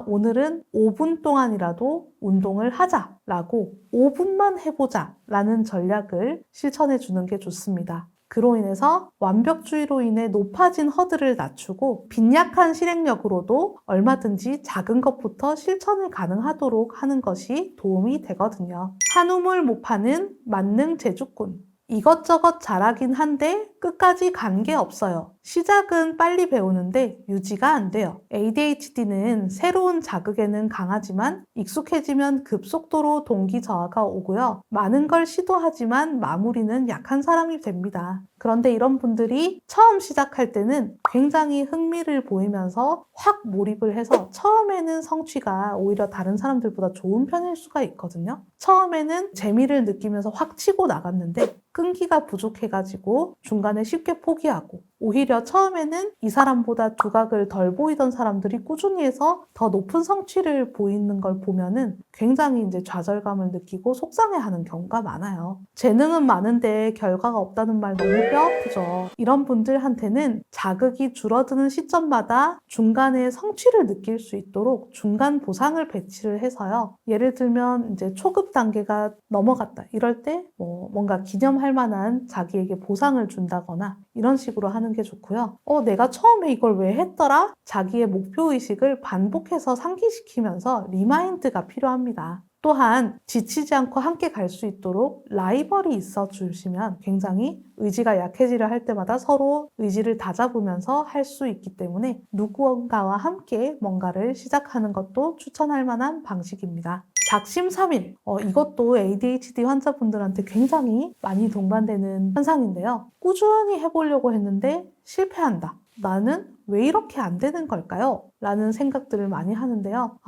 오늘은 5분 동안이라도 운동을 하자 라고 5분만 해보자 라는 전략을 실천해 주는 게 좋습니다. 그로 인해서 완벽주의로 인해 높아진 허들을 낮추고 빈약한 실행력으로도 얼마든지 작은 것부터 실천을 가능하도록 하는 것이 도움이 되거든요. 한 우물 못 파는 만능 재주꾼. 이것저것 잘하긴 한데 끝까지 간 게 없어요. 시작은 빨리 배우는데 유지가 안 돼요. ADHD는 새로운 자극에는 강하지만 익숙해지면 급속도로 동기 저하가 오고요. 많은 걸 시도하지만 마무리는 약한 사람이 됩니다. 그런데 이런 분들이 처음 시작할 때는 굉장히 흥미를 보이면서 확 몰입을 해서 처음에는 성취가 오히려 다른 사람들보다 좋은 편일 수가 있거든요. 처음에는 재미를 느끼면서 확 치고 나갔는데 끈기가 부족해가지고 중간에 쉽게 포기하고 오히려 처음에는 이 사람보다 두각을 덜 보이던 사람들이 꾸준히 해서 더 높은 성취를 보이는 걸 보면은 굉장히 이제 좌절감을 느끼고 속상해하는 경우가 많아요. 재능은 많은데 결과가 없다는 말 너무 뼈아프죠. 이런 분들한테는 자극이 줄어드는 시점마다 중간에 성취를 느낄 수 있도록 중간 보상을 배치를 해서요. 예를 들면 이제 초급 단계가 넘어갔다. 이럴 때 뭔가 기념할 만한 자기에게 보상을 준다거나 이런 식으로 하는 게 좋고요. 내가 처음에 이걸 왜 했더라? 자기의 목표의식을 반복해서 상기시키면서 리마인드가 필요합니다. 또한 지치지 않고 함께 갈 수 있도록 라이벌이 있어 주시면 굉장히 의지가 약해지려 할 때마다 서로 의지를 다잡으면서 할 수 있기 때문에 누구인가와 함께 뭔가를 시작하는 것도 추천할 만한 방식입니다. 작심삼일, 이것도 ADHD 환자분들한테 굉장히 많이 동반되는 현상인데요. 꾸준히 해보려고 했는데 실패한다. 나는 왜 이렇게 안 되는 걸까요? 라는 생각들을 많이 하는데요.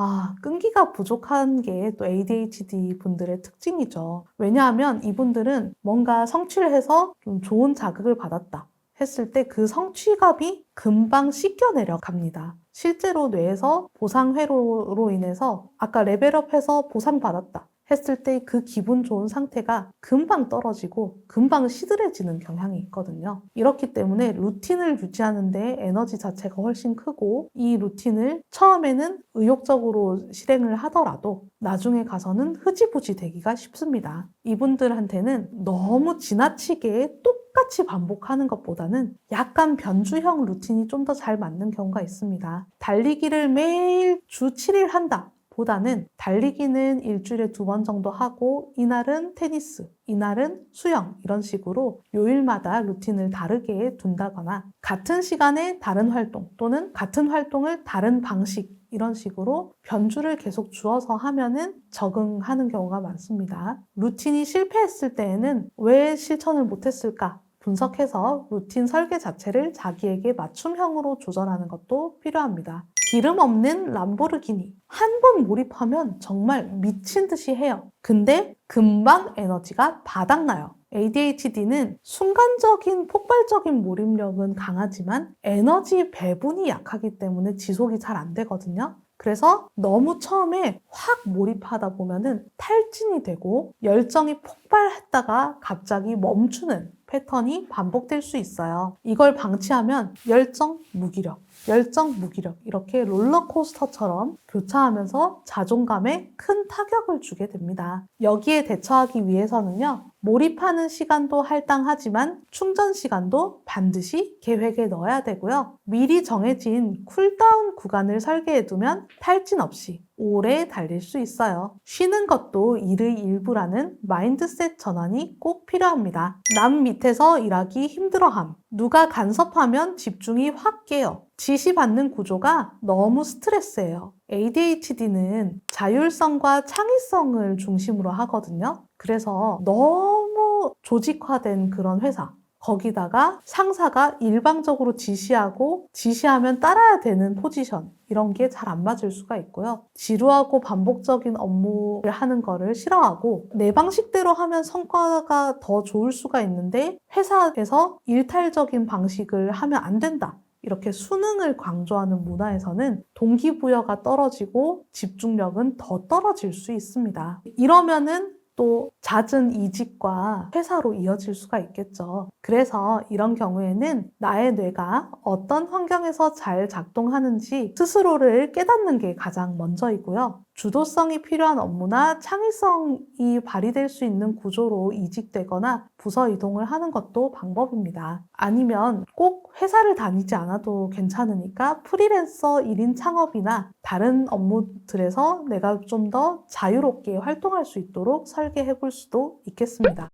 끈기가 부족한 게 또 ADHD 분들의 특징이죠. 왜냐하면 이분들은 뭔가 성취를 해서 좀 좋은 자극을 받았다 했을 때 그 성취감이 금방 씻겨 내려갑니다. 실제로 뇌에서 보상회로로 인해서 아까 레벨업해서 보상받았다 했을 때 그 기분 좋은 상태가 금방 떨어지고 금방 시들해지는 경향이 있거든요. 이렇기 때문에 루틴을 유지하는데 에너지 자체가 훨씬 크고 이 루틴을 처음에는 의욕적으로 실행을 하더라도 나중에 가서는 흐지부지 되기가 쉽습니다. 이분들한테는 너무 지나치게 똑같이 반복하는 것보다는 약간 변주형 루틴이 좀 더 잘 맞는 경우가 있습니다. 달리기를 매일 주 7일 한다. 보다는 달리기는 일주일에 2번 정도 하고 이날은 테니스, 이날은 수영 이런 식으로 요일마다 루틴을 다르게 둔다거나 같은 시간에 다른 활동 또는 같은 활동을 다른 방식 이런 식으로 변주를 계속 주어서 하면은 적응하는 경우가 많습니다. 루틴이 실패했을 때에는 왜 실천을 못했을까? 분석해서 루틴 설계 자체를 자기에게 맞춤형으로 조절하는 것도 필요합니다. 기름 없는 람보르기니. 한 번 몰입하면 정말 미친 듯이 해요. 근데 금방 에너지가 바닥나요. ADHD는 순간적인 폭발적인 몰입력은 강하지만 에너지 배분이 약하기 때문에 지속이 잘 안 되거든요. 그래서 너무 처음에 확 몰입하다 보면은 탈진이 되고 열정이 폭발했다가 갑자기 멈추는 패턴이 반복될 수 있어요. 이걸 방치하면 열정, 무기력, 열정, 무기력 이렇게 롤러코스터처럼 교차하면서 자존감에 큰 타격을 주게 됩니다. 여기에 대처하기 위해서는요. 몰입하는 시간도 할당하지만 충전 시간도 반드시 계획에 넣어야 되고요. 미리 정해진 쿨다운 구간을 설계해두면 탈진 없이 오래 달릴 수 있어요. 쉬는 것도 일의 일부라는 마인드셋 전환이 꼭 필요합니다. 남 밑에서 일하기 힘들어함. 누가 간섭하면 집중이 확 깨요. 지시받는 구조가 너무 스트레스예요. ADHD는 자율성과 창의성을 중심으로 하거든요. 그래서 너무 조직화된 그런 회사. 거기다가 상사가 일방적으로 지시하고 지시하면 따라야 되는 포지션 이런 게 잘 안 맞을 수가 있고요. 지루하고 반복적인 업무를 하는 거를 싫어하고 내 방식대로 하면 성과가 더 좋을 수가 있는데 회사에서 일탈적인 방식을 하면 안 된다. 이렇게 수능을 강조하는 문화에서는 동기부여가 떨어지고 집중력은 더 떨어질 수 있습니다. 이러면은 또 잦은 이직과 퇴사로 이어질 수가 있겠죠. 그래서 이런 경우에는 나의 뇌가 어떤 환경에서 잘 작동하는지 스스로를 깨닫는 게 가장 먼저이고요. 주도성이 필요한 업무나 창의성이 발휘될 수 있는 구조로 이직되거나 부서 이동을 하는 것도 방법입니다. 아니면 꼭 회사를 다니지 않아도 괜찮으니까 프리랜서 1인 창업이나 다른 업무들에서 내가 좀 더 자유롭게 활동할 수 있도록 설계해 볼 수도 있겠습니다.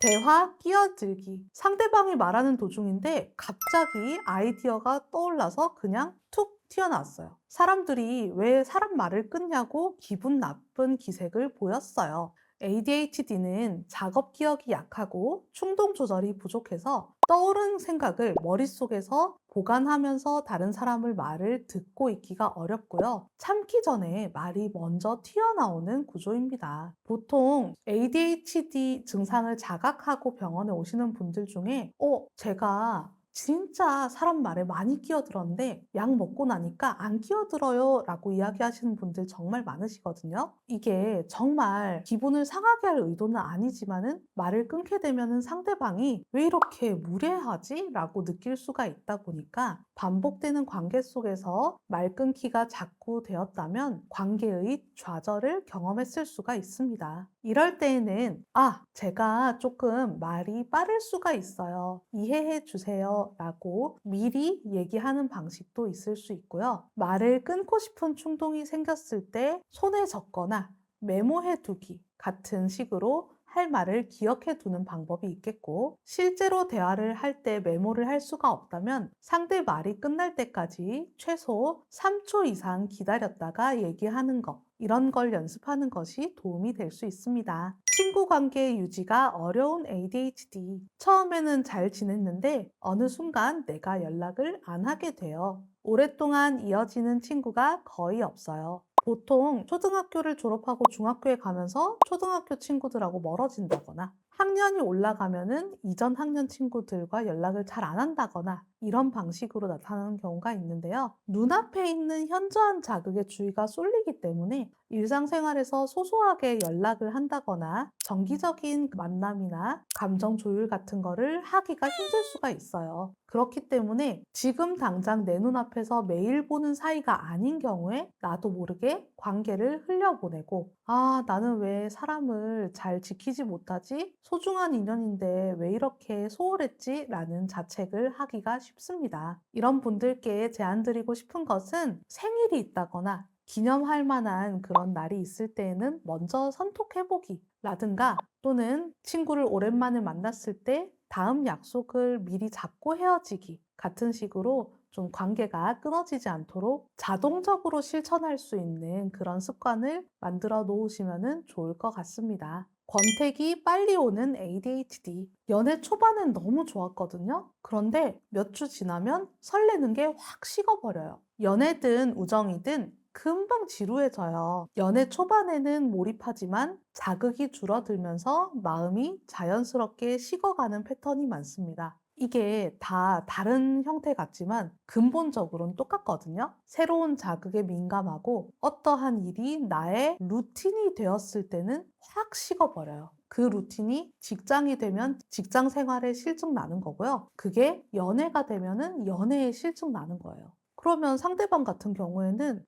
대화 끼어들기. 상대방이 말하는 도중인데 갑자기 아이디어가 떠올라서 그냥 툭 튀어나왔어요. 사람들이 왜 사람 말을 끊냐고 기분 나쁜 기색을 보였어요. ADHD는 작업 기억이 약하고 충동 조절이 부족해서 떠오른 생각을 머릿속에서 보관하면서 다른 사람의 말을 듣고 있기가 어렵고요. 참기 전에 말이 먼저 튀어나오는 구조입니다. 보통 ADHD 증상을 자각하고 병원에 오시는 분들 중에 제가 진짜 사람 말에 많이 끼어들었는데 약 먹고 나니까 안 끼어들어요 라고 이야기하시는 분들 정말 많으시거든요. 이게 정말 기분을 상하게 할 의도는 아니지만은 말을 끊게 되면은 상대방이 왜 이렇게 무례하지? 라고 느낄 수가 있다 보니까 반복되는 관계 속에서 말 끊기가 자꾸 되었다면 관계의 좌절을 경험했을 수가 있습니다. 이럴 때에는 제가 조금 말이 빠를 수가 있어요. 이해해 주세요 라고 미리 얘기하는 방식도 있을 수 있고요. 말을 끊고 싶은 충동이 생겼을 때 손에 적거나 메모해 두기 같은 식으로 할 말을 기억해 두는 방법이 있겠고, 실제로 대화를 할 때 메모를 할 수가 없다면 상대 말이 끝날 때까지 최소 3초 이상 기다렸다가 얘기하는 것, 이런 걸 연습하는 것이 도움이 될 수 있습니다. 친구 관계 유지가 어려운 ADHD. 처음에는 잘 지냈는데 어느 순간 내가 연락을 안 하게 돼요. 오랫동안 이어지는 친구가 거의 없어요. 보통 초등학교를 졸업하고 중학교에 가면서 초등학교 친구들하고 멀어진다거나, 학년이 올라가면은 이전 학년 친구들과 연락을 잘 안 한다거나, 이런 방식으로 나타나는 경우가 있는데요. 눈앞에 있는 현저한 자극에 주의가 쏠리기 때문에 일상생활에서 소소하게 연락을 한다거나 정기적인 만남이나 감정 조율 같은 거를 하기가 힘들 수가 있어요. 그렇기 때문에 지금 당장 내 눈앞에서 매일 보는 사이가 아닌 경우에 나도 모르게 관계를 흘려보내고, 나는 왜 사람을 잘 지키지 못하지? 소중한 인연인데 왜 이렇게 소홀했지? 라는 자책을 하기가 쉽습니다. 이런 분들께 제안드리고 싶은 것은, 생일이 있다거나 기념할 만한 그런 날이 있을 때에는 먼저 선톡해보기 라든가, 또는 친구를 오랜만에 만났을 때 다음 약속을 미리 잡고 헤어지기 같은 식으로 좀 관계가 끊어지지 않도록 자동적으로 실천할 수 있는 그런 습관을 만들어 놓으시면 좋을 것 같습니다. 권태기 빨리 오는 ADHD. 연애 초반엔 너무 좋았거든요. 그런데 몇 주 지나면 설레는 게 확 식어버려요. 연애든 우정이든 금방 지루해져요. 연애 초반에는 몰입하지만 자극이 줄어들면서 마음이 자연스럽게 식어가는 패턴이 많습니다. 이게 다 다른 형태 같지만 근본적으로는 똑같거든요. 새로운 자극에 민감하고 어떠한 일이 나의 루틴이 되었을 때는 확 식어버려요. 그 루틴이 직장이 되면 직장 생활에 실증 나는 거고요. 그게 연애가 되면은 연애에 실증 나는 거예요. 그러면 상대방 같은 경우에는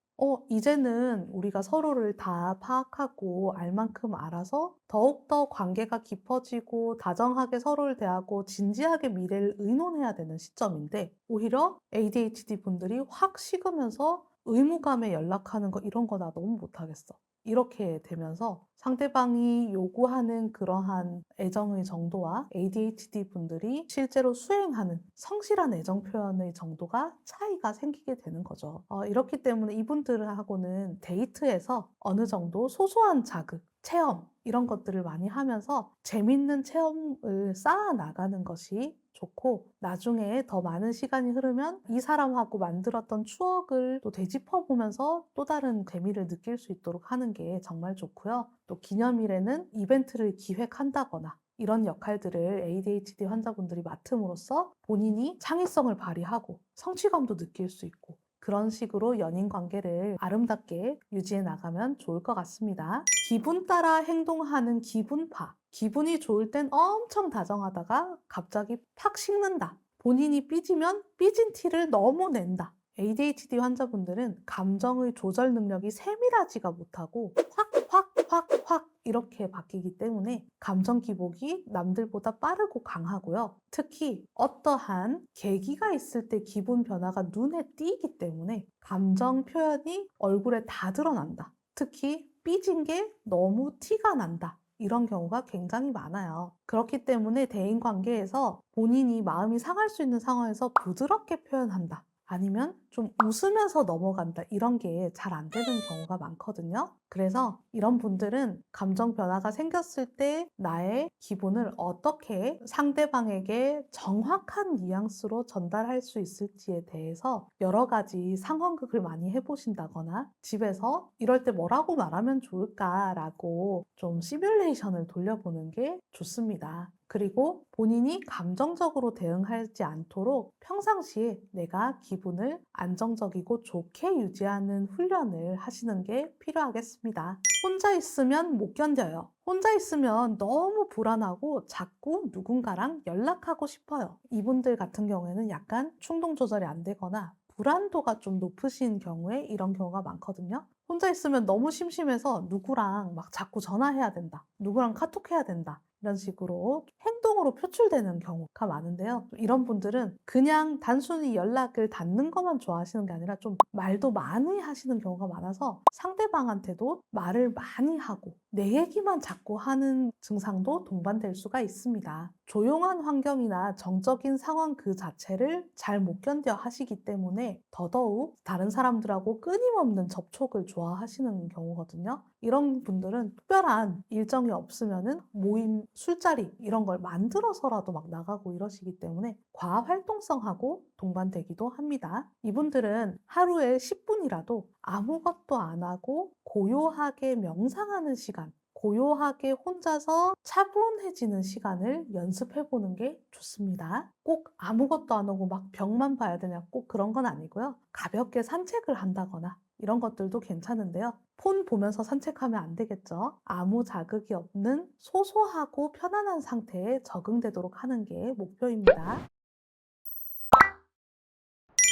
이제는 우리가 서로를 다 파악하고 알 만큼 알아서 더욱더 관계가 깊어지고 다정하게 서로를 대하고 진지하게 미래를 의논해야 되는 시점인데, 오히려 ADHD 분들이 확 식으면서 의무감에 연락하는 거, 이런 거 나 너무 못하겠어. 이렇게 되면서 상대방이 요구하는 그러한 애정의 정도와 ADHD 분들이 실제로 수행하는 성실한 애정 표현의 정도가 차이가 생기게 되는 거죠. 이렇기 때문에 이분들하고는 데이트에서 어느 정도 소소한 자극, 체험, 이런 것들을 많이 하면서 재밌는 체험을 쌓아 나가는 것이 좋고, 나중에 더 많은 시간이 흐르면 이 사람하고 만들었던 추억을 또 되짚어 보면서 또 다른 재미를 느낄 수 있도록 하는 게 정말 좋고요. 또 기념일에는 이벤트를 기획한다거나, 이런 역할들을 ADHD 환자분들이 맡음으로써 본인이 창의성을 발휘하고 성취감도 느낄 수 있고, 그런 식으로 연인 관계를 아름답게 유지해 나가면 좋을 것 같습니다. 기분 따라 행동하는 기분파. 기분이 좋을 땐 엄청 다정하다가 갑자기 팍 식는다. 본인이 삐지면 삐진 티를 너무 낸다. ADHD 환자분들은 감정의 조절 능력이 세밀하지가 못하고 확 이렇게 바뀌기 때문에 감정 기복이 남들보다 빠르고 강하고요. 특히 어떠한 계기가 있을 때 기분 변화가 눈에 띄기 때문에 감정 표현이 얼굴에 다 드러난다. 특히 삐진 게 너무 티가 난다. 이런 경우가 굉장히 많아요. 그렇기 때문에 대인 관계에서 본인이 마음이 상할 수 있는 상황에서 부드럽게 표현한다, 아니면 좀 웃으면서 넘어간다, 이런 게 잘 안 되는 경우가 많거든요. 그래서 이런 분들은 감정 변화가 생겼을 때 나의 기분을 어떻게 상대방에게 정확한 뉘앙스로 전달할 수 있을지에 대해서 여러 가지 상황극을 많이 해보신다거나, 집에서 이럴 때 뭐라고 말하면 좋을까라고 좀 시뮬레이션을 돌려보는 게 좋습니다. 그리고 본인이 감정적으로 대응하지 않도록 평상시에 내가 기분을 안정적이고 좋게 유지하는 훈련을 하시는 게 필요하겠습니다. 혼자 있으면 못 견뎌요. 혼자 있으면 너무 불안하고 자꾸 누군가랑 연락하고 싶어요. 이분들 같은 경우에는 약간 충동 조절이 안 되거나 불안도가 좀 높으신 경우에 이런 경우가 많거든요. 혼자 있으면 너무 심심해서 누구랑 막 자꾸 전화해야 된다. 누구랑 카톡해야 된다. 이런 식으로 행동으로 표출되는 경우가 많은데요. 이런 분들은 그냥 단순히 연락을 닿는 것만 좋아하시는 게 아니라 좀 말도 많이 하시는 경우가 많아서 상대방한테도 말을 많이 하고 내 얘기만 자꾸 하는 증상도 동반될 수가 있습니다. 조용한 환경이나 정적인 상황 그 자체를 잘 못 견뎌 하시기 때문에 더더욱 다른 사람들하고 끊임없는 접촉을 좋아하시는 경우거든요. 이런 분들은 특별한 일정이 없으면은 모임, 술자리 이런 걸 만들어서라도 막 나가고 이러시기 때문에 과활동성하고 동반되기도 합니다. 이분들은 하루에 10분이라도 아무것도 안 하고 고요하게 명상하는 시간, 고요하게 혼자서 차분해지는 시간을 연습해 보는 게 좋습니다. 꼭 아무것도 안 하고 막 벽만 봐야 되냐, 꼭 그런 건 아니고요. 가볍게 산책을 한다거나 이런 것들도 괜찮은데요. 폰 보면서 산책하면 안 되겠죠. 아무 자극이 없는 소소하고 편안한 상태에 적응되도록 하는 게 목표입니다.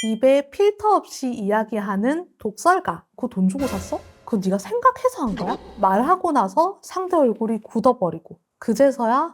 입에 필터 없이 이야기하는 독설가. 그거 돈 주고 샀어? 그거 네가 생각해서 한 거야? 말하고 나서 상대 얼굴이 굳어버리고 그제서야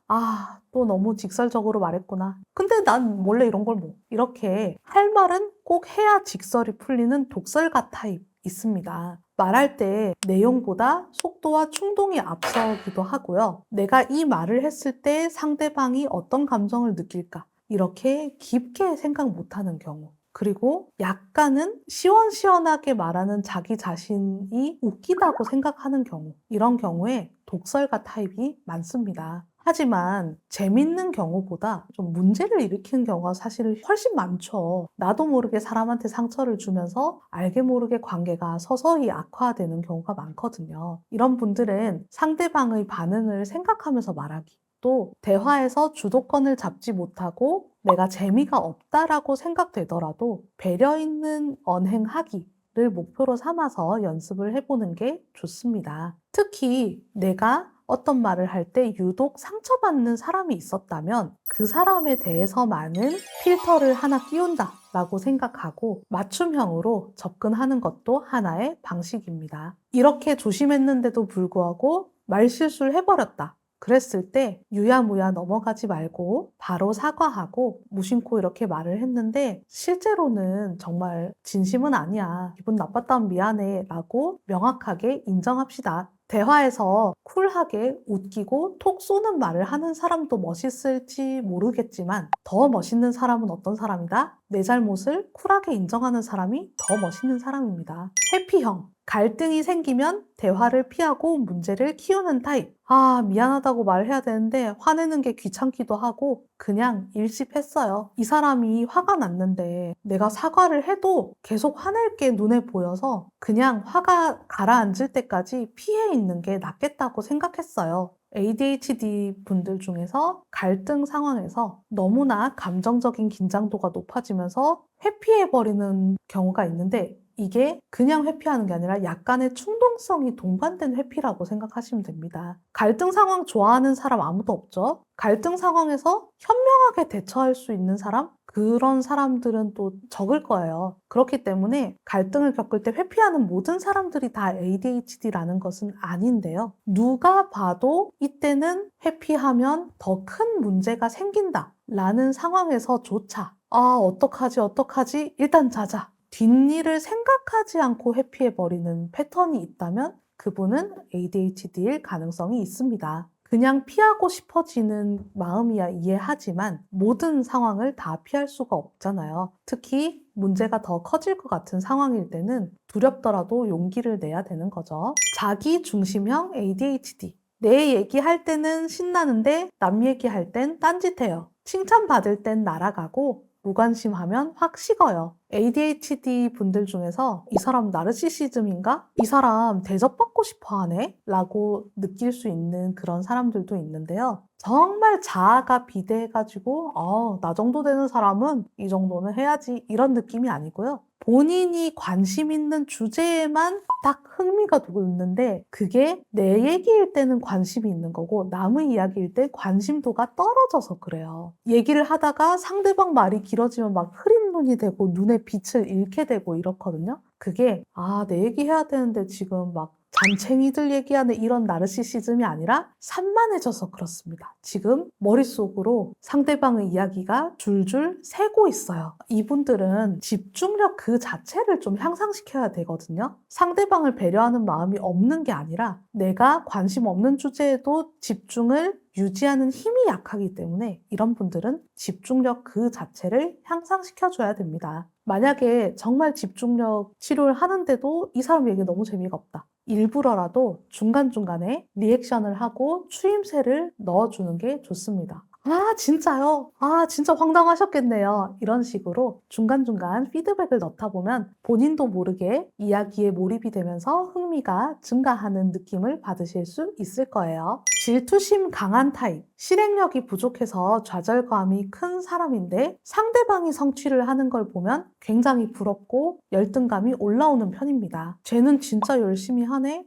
또 너무 직설적으로 말했구나. 근데 난 원래 이런 걸 뭐. 이렇게 할 말은 꼭 해야 직설이 풀리는 독설가 타입 있습니다. 말할 때 내용보다 속도와 충동이 앞서기도 하고요. 내가 이 말을 했을 때 상대방이 어떤 감정을 느낄까? 이렇게 깊게 생각 못하는 경우. 그리고 약간은 시원시원하게 말하는 자기 자신이 웃기다고 생각하는 경우. 이런 경우에 독설가 타입이 많습니다. 하지만 재밌는 경우보다 좀 문제를 일으키는 경우가 사실 훨씬 많죠. 나도 모르게 사람한테 상처를 주면서 알게 모르게 관계가 서서히 악화되는 경우가 많거든요. 이런 분들은 상대방의 반응을 생각하면서 말하기. 또 대화에서 주도권을 잡지 못하고 내가 재미가 없다라고 생각되더라도 배려 있는 언행하기를 목표로 삼아서 연습을 해보는 게 좋습니다. 특히 내가 어떤 말을 할 때 유독 상처받는 사람이 있었다면 그 사람에 대해서만은 필터를 하나 띄운다 라고 생각하고 맞춤형으로 접근하는 것도 하나의 방식입니다. 이렇게 조심했는데도 불구하고 말실수를 해버렸다. 그랬을 때 유야무야 넘어가지 말고 바로 사과하고 무심코 이렇게 말을 했는데 실제로는 정말 진심은 아니야. 기분 나빴다면 미안해 라고 명확하게 인정합시다. 대화에서 쿨하게 웃기고 톡 쏘는 말을 하는 사람도 멋있을지 모르겠지만 더 멋있는 사람은 어떤 사람이다? 내 잘못을 쿨하게 인정하는 사람이 더 멋있는 사람입니다. 회피형. 갈등이 생기면 대화를 피하고 문제를 키우는 타입. 미안하다고 말해야 되는데 화내는 게 귀찮기도 하고 그냥 일십했어요. 이 사람이 화가 났는데 내가 사과를 해도 계속 화낼 게 눈에 보여서 그냥 화가 가라앉을 때까지 피해 있는 게 낫겠다고 생각했어요. ADHD 분들 중에서 갈등 상황에서 너무나 감정적인 긴장도가 높아지면서 회피해버리는 경우가 있는데 이게 그냥 회피하는 게 아니라 약간의 충동성이 동반된 회피라고 생각하시면 됩니다. 갈등 상황 좋아하는 사람 아무도 없죠? 갈등 상황에서 현명하게 대처할 수 있는 사람? 그런 사람들은 또 적을 거예요. 그렇기 때문에 갈등을 겪을 때 회피하는 모든 사람들이 다 ADHD라는 것은 아닌데요. 누가 봐도 이때는 회피하면 더 큰 문제가 생긴다 라는 상황에서조차 어떡하지? 일단 자자. 뒷일을 생각하지 않고 회피해버리는 패턴이 있다면 그분은 ADHD일 가능성이 있습니다. 그냥 피하고 싶어지는 마음이야 이해하지만 모든 상황을 다 피할 수가 없잖아요. 특히 문제가 더 커질 것 같은 상황일 때는 두렵더라도 용기를 내야 되는 거죠. 자기 중심형 ADHD. 내 얘기할 때는 신나는데 남 얘기할 땐 딴짓해요. 칭찬받을 땐 날아가고 무관심하면 확 식어요. ADHD 분들 중에서 이 사람 나르시시즘인가? 이 사람 대접받고 싶어 하네? 라고 느낄 수 있는 그런 사람들도 있는데요. 정말 자아가 비대해가지고 나 정도 되는 사람은 이 정도는 해야지 이런 느낌이 아니고요. 본인이 관심 있는 주제에만 딱 흥미가 돋는데 그게 내 얘기일 때는 관심이 있는 거고 남의 이야기일 때 관심도가 떨어져서 그래요. 얘기를 하다가 상대방 말이 길어지면 막 흐린 눈이 되고 눈에 빛을 잃게 되고 이렇거든요. 그게 내 얘기 해야 되는데 지금 막 잔챙이들 얘기하는 이런 나르시시즘이 아니라 산만해져서 그렇습니다. 지금 머릿속으로 상대방의 이야기가 줄줄 새고 있어요. 이분들은 집중력 그 자체를 좀 향상시켜야 되거든요. 상대방을 배려하는 마음이 없는 게 아니라 내가 관심 없는 주제에도 집중을 유지하는 힘이 약하기 때문에 이런 분들은 집중력 그 자체를 향상시켜줘야 됩니다. 만약에 정말 집중력 치료를 하는데도 이 사람 얘기 너무 재미가 없다. 일부러라도 중간중간에 리액션을 하고 추임새를 넣어주는 게 좋습니다. 진짜요? 진짜 황당하셨겠네요. 이런 식으로 중간중간 피드백을 넣다 보면 본인도 모르게 이야기에 몰입이 되면서 흥미가 증가하는 느낌을 받으실 수 있을 거예요. 질투심 강한 타입, 실행력이 부족해서 좌절감이 큰 사람인데 상대방이 성취를 하는 걸 보면 굉장히 부럽고 열등감이 올라오는 편입니다. 쟤는 진짜 열심히 하네?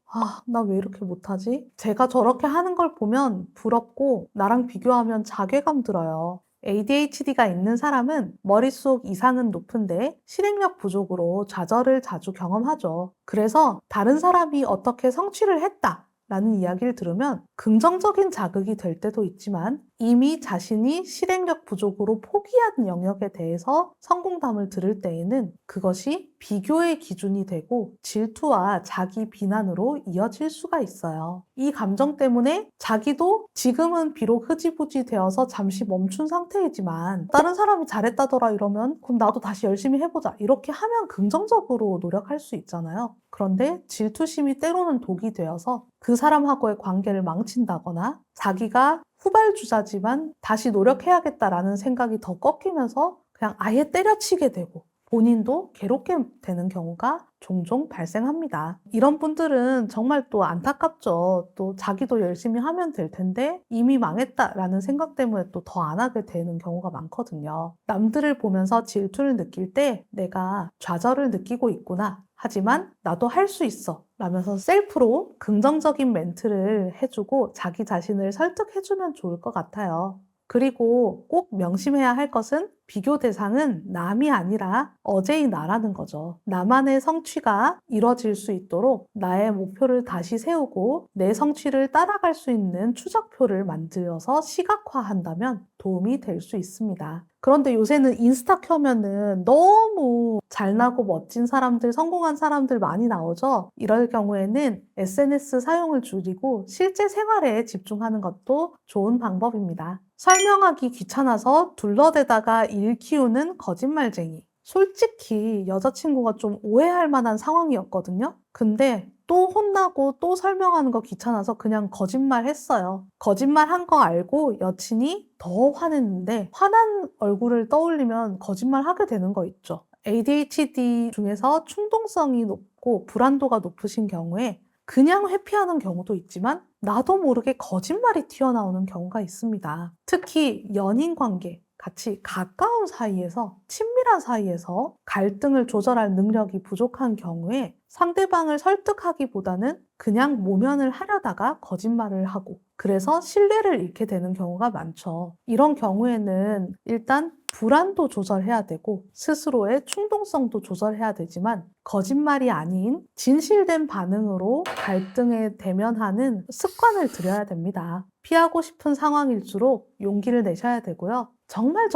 나 왜 이렇게 못하지? 제가 저렇게 하는 걸 보면 부럽고 나랑 비교하면 자괴감 들어요. ADHD가 있는 사람은 머릿속 이상은 높은데 실행력 부족으로 좌절을 자주 경험하죠. 그래서 다른 사람이 어떻게 성취를 했다 라는 이야기를 들으면 긍정적인 자극이 될 때도 있지만 이미 자신이 실행력 부족으로 포기한 영역에 대해서 성공담을 들을 때에는 그것이 비교의 기준이 되고 질투와 자기 비난으로 이어질 수가 있어요. 이 감정 때문에 자기도 지금은 비록 흐지부지 되어서 잠시 멈춘 상태이지만 다른 사람이 잘했다더라 이러면 그럼 나도 다시 열심히 해보자 이렇게 하면 긍정적으로 노력할 수 있잖아요. 그런데 질투심이 때로는 독이 되어서 그 사람하고의 관계를 망친다거나 자기가 후발주자지만 다시 노력해야겠다라는 생각이 더 꺾이면서 그냥 아예 때려치게 되고 본인도 괴롭게 되는 경우가 종종 발생합니다. 이런 분들은 정말 또 안타깝죠. 또 자기도 열심히 하면 될 텐데 이미 망했다라는 생각 때문에 또 더 안 하게 되는 경우가 많거든요. 남들을 보면서 질투를 느낄 때 내가 좌절을 느끼고 있구나. 하지만 나도 할 수 있어 라면서 셀프로 긍정적인 멘트를 해주고 자기 자신을 설득해주면 좋을 것 같아요. 그리고 꼭 명심해야 할 것은 비교 대상은 남이 아니라 어제의 나라는 거죠. 나만의 성취가 이뤄질 수 있도록 나의 목표를 다시 세우고 내 성취를 따라갈 수 있는 추적표를 만들어서 시각화한다면 도움이 될 수 있습니다. 그런데 요새는 인스타 켜면은 너무 잘나고 멋진 사람들, 성공한 사람들 많이 나오죠? 이럴 경우에는 SNS 사용을 줄이고 실제 생활에 집중하는 것도 좋은 방법입니다. 설명하기 귀찮아서 둘러대다가 일 키우는 거짓말쟁이. 솔직히 여자친구가 좀 오해할 만한 상황이었거든요? 근데 또 혼나고 또 설명하는 거 귀찮아서 그냥 거짓말 했어요. 거짓말 한 거 알고 여친이 더 화냈는데 화난 얼굴을 떠올리면 거짓말 하게 되는 거 있죠. ADHD 중에서 충동성이 높고 불안도가 높으신 경우에 그냥 회피하는 경우도 있지만 나도 모르게 거짓말이 튀어나오는 경우가 있습니다. 특히 연인 관계, 같이 가까운 사이에서, 친밀한 사이에서 갈등을 조절할 능력이 부족한 경우에 상대방을 설득하기보다는 그냥 모면을 하려다가 거짓말을 하고 그래서 신뢰를 잃게 되는 경우가 많죠. 이런 경우에는 일단 불안도 조절해야 되고 스스로의 충동성도 조절해야 되지만 거짓말이 아닌 진실된 반응으로 갈등에 대면하는 습관을 들여야 됩니다. 피하고 싶은 상황일수록 용기를 내셔야 되고요. 정말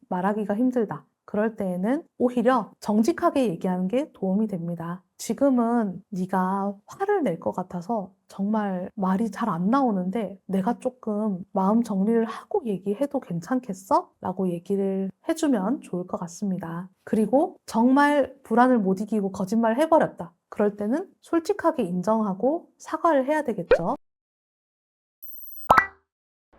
말하기가 힘들다. 그럴 때에는 오히려 정직하게 얘기하는 게 도움이 됩니다. 지금은 네가 화를 낼 것 같아서 정말 말이 잘 안 나오는데 내가 조금 마음 정리를 하고 얘기해도 괜찮겠어? 라고 얘기를 해주면 좋을 것 같습니다. 그리고 정말 불안을 못 이기고 거짓말을 해버렸다. 그럴 때는 솔직하게 인정하고 사과를 해야 되겠죠.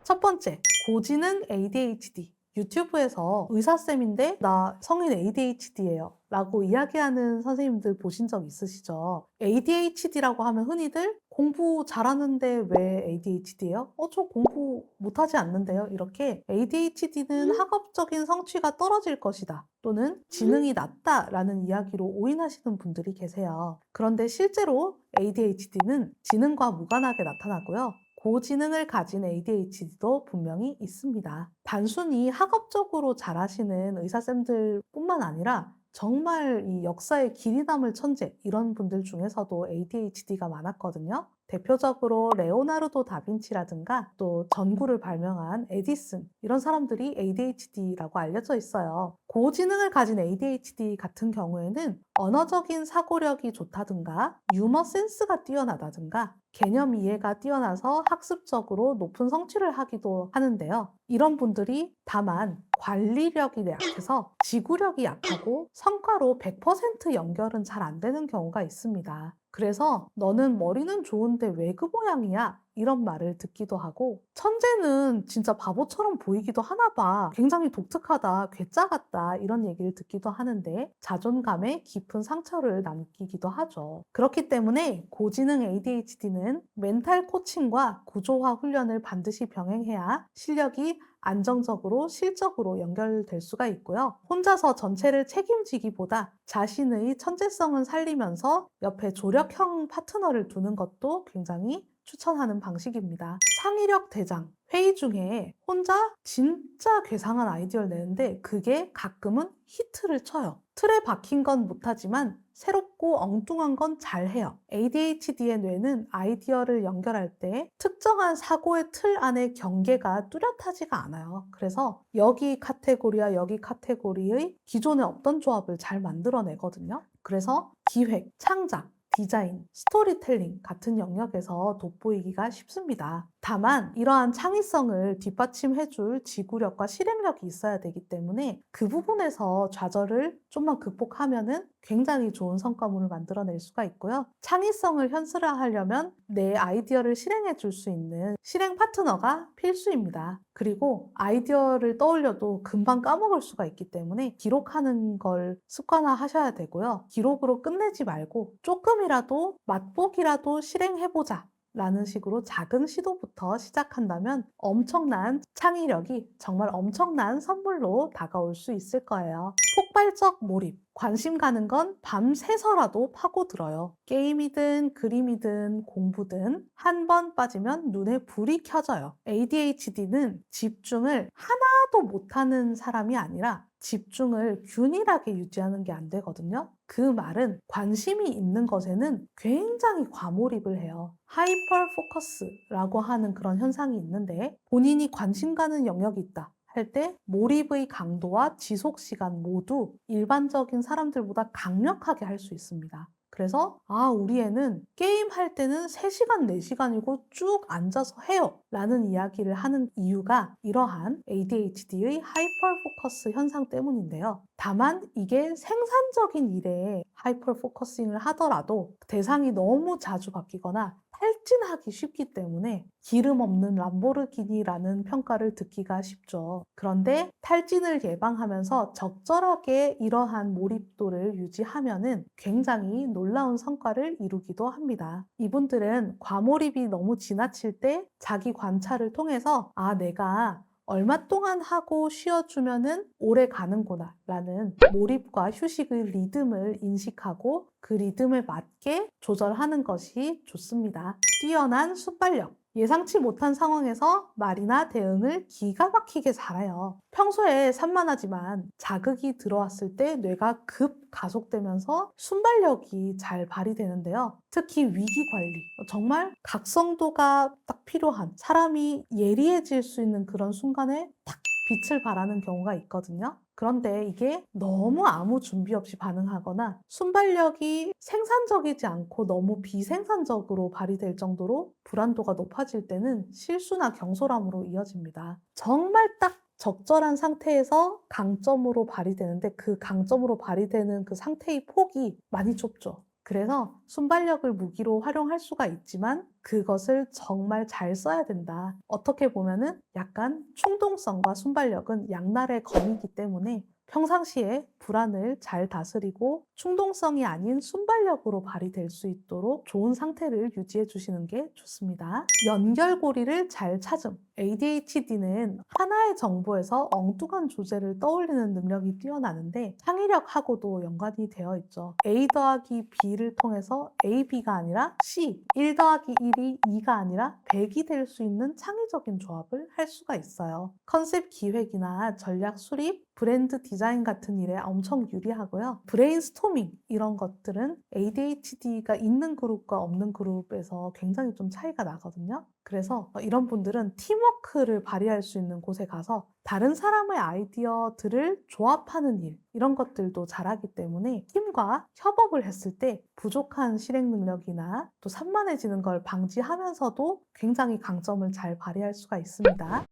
첫 번째, 고지능 ADHD. 유튜브에서 의사쌤인데 나 성인 ADHD예요 라고 이야기하는 선생님들 보신 적 있으시죠? ADHD라고 하면 흔히들 공부 잘하는데 왜 ADHD예요? 저 공부 못하지 않는데요? 이렇게 ADHD는 학업적인 성취가 떨어질 것이다. 또는 지능이 낮다라는 이야기로 오인하시는 분들이 계세요. 그런데 실제로 ADHD는 지능과 무관하게 나타나고요. 고지능을 가진 ADHD도 분명히 있습니다. 단순히 학업적으로 잘하시는 의사쌤들뿐만 아니라 정말 이 역사에 길이 남을 천재 이런 분들 중에서도 ADHD가 많았거든요. 대표적으로 레오나르도 다빈치라든가 또 전구를 발명한 에디슨 이런 사람들이 ADHD라고 알려져 있어요. 고지능을 가진 ADHD 같은 경우에는 언어적인 사고력이 좋다든가 유머 센스가 뛰어나다든가 개념 이해가 뛰어나서 학습적으로 높은 성취를 하기도 하는데요. 이런 분들이 다만 관리력이 약해서 지구력이 약하고 성과로 100% 연결은 잘 안 되는 경우가 있습니다. 그래서 너는 머리는 좋은데 왜 그 모양이야? 이런 말을 듣기도 하고 천재는 진짜 바보처럼 보이기도 하나 봐. 굉장히 독특하다, 괴짜 같다 이런 얘기를 듣기도 하는데 자존감에 깊은 상처를 남기기도 하죠. 그렇기 때문에 고지능 ADHD는 멘탈 코칭과 구조화 훈련을 반드시 병행해야 실력이 안정적으로 실적으로 연결될 수가 있고요. 혼자서 전체를 책임지기보다 자신의 천재성은 살리면서 옆에 조력형 파트너를 두는 것도 굉장히 추천하는 방식입니다. 창의력 대장. 회의 중에 혼자 진짜 괴상한 아이디어를 내는데 그게 가끔은 히트를 쳐요. 틀에 박힌 건 못하지만 새롭고 엉뚱한 건 잘해요. ADHD의 뇌는 아이디어를 연결할 때 특정한 사고의 틀 안에 경계가 뚜렷하지가 않아요. 그래서 여기 카테고리와 여기 카테고리의 기존에 없던 조합을 잘 만들어내거든요. 그래서 기획, 창작, 디자인, 스토리텔링 같은 영역에서 돋보이기가 쉽습니다. 다만 이러한 창의성을 뒷받침해줄 지구력과 실행력이 있어야 되기 때문에 그 부분에서 좌절을 좀만 극복하면은 굉장히 좋은 성과물을 만들어낼 수가 있고요. 창의성을 현실화하려면 내 아이디어를 실행해 줄 수 있는 실행 파트너가 필수입니다. 그리고 아이디어를 떠올려도 금방 까먹을 수가 있기 때문에 기록하는 걸 습관화하셔야 되고요. 기록으로 끝내지 말고 조금이라도 맛보기라도 실행해보자. 라는 식으로 작은 시도부터 시작한다면 엄청난 창의력이 정말 엄청난 선물로 다가올 수 있을 거예요. 폭발적 몰입. 관심 가는 건 밤새서라도 파고들어요. 게임이든 그림이든 공부든 한 번 빠지면 눈에 불이 켜져요. ADHD는 집중을 하나도 못하는 사람이 아니라 집중을 균일하게 유지하는 게 안 되거든요. 그 말은 관심이 있는 것에는 굉장히 과몰입을 해요. 하이퍼 포커스라고 하는 그런 현상이 있는데 본인이 관심 가는 영역이 있다. 할 때 몰입의 강도와 지속 시간 모두 일반적인 사람들보다 강력하게 할 수 있습니다. 그래서 우리 애는 게임할 때는 3시간, 4시간이고 쭉 앉아서 해요 라는 이야기를 하는 이유가 이러한 ADHD의 하이퍼 포커스 현상 때문인데요. 다만 이게 생산적인 일에 하이퍼 포커싱을 하더라도 대상이 너무 자주 바뀌거나 탈진하기 쉽기 때문에 기름 없는 람보르기니라는 평가를 듣기가 쉽죠. 그런데 탈진을 예방하면서 적절하게 이러한 몰입도를 유지하면은 굉장히 놀라운 성과를 이루기도 합니다. 이분들은 과몰입이 너무 지나칠 때 자기 관찰을 통해서 내가 얼마 동안 하고 쉬어주면은 오래 가는구나 라는 몰입과 휴식의 리듬을 인식하고 그 리듬에 맞게 조절하는 것이 좋습니다. 뛰어난 순발력. 예상치 못한 상황에서 말이나 대응을 기가 막히게 잘해요. 평소에 산만하지만 자극이 들어왔을 때 뇌가 급 가속되면서 순발력이 잘 발휘되는데요. 특히 위기 관리, 정말 각성도가 딱 필요한 사람이 예리해질 수 있는 그런 순간에 딱 빛을 발하는 경우가 있거든요. 그런데 이게 너무 아무 준비 없이 반응하거나 순발력이 생산적이지 않고 너무 비생산적으로 발휘될 정도로 불안도가 높아질 때는 실수나 경솔함으로 이어집니다. 정말 딱 적절한 상태에서 강점으로 발휘되는데 그 강점으로 발휘되는 그 상태의 폭이 많이 좁죠. 그래서 순발력을 무기로 활용할 수가 있지만 그것을 정말 잘 써야 된다. 어떻게 보면은 약간 충동성과 순발력은 양날의 검이기 때문에 평상시에 불안을 잘 다스리고 충동성이 아닌 순발력으로 발휘될 수 있도록 좋은 상태를 유지해 주시는 게 좋습니다. 연결고리를 잘 찾음. ADHD는 하나의 정보에서 엉뚱한 조제를 떠올리는 능력이 뛰어나는데 창의력하고도 연관이 되어 있죠. A 더하기 B를 통해서 A, B가 아니라 C, 1 더하기 1이 2가 아니라 100이 될 수 있는 창의적인 조합을 할 수가 있어요. 컨셉 기획이나 전략 수립, 브랜드 디자인 같은 일에 엄청 유리하고요. 브레인스토밍 이런 것들은 ADHD가 있는 그룹과 없는 그룹에서 굉장히 좀 차이가 나거든요. 그래서 이런 분들은 팀워크를 발휘할 수 있는 곳에 가서 다른 사람의 아이디어들을 조합하는 일, 이런 것들도 잘하기 때문에 팀과 협업을 했을 때 부족한 실행 능력이나 또 산만해지는 걸 방지하면서도 굉장히 강점을 잘 발휘할 수가 있습니다.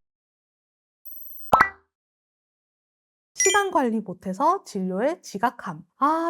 시간 관리 못해서 진료에 지각함.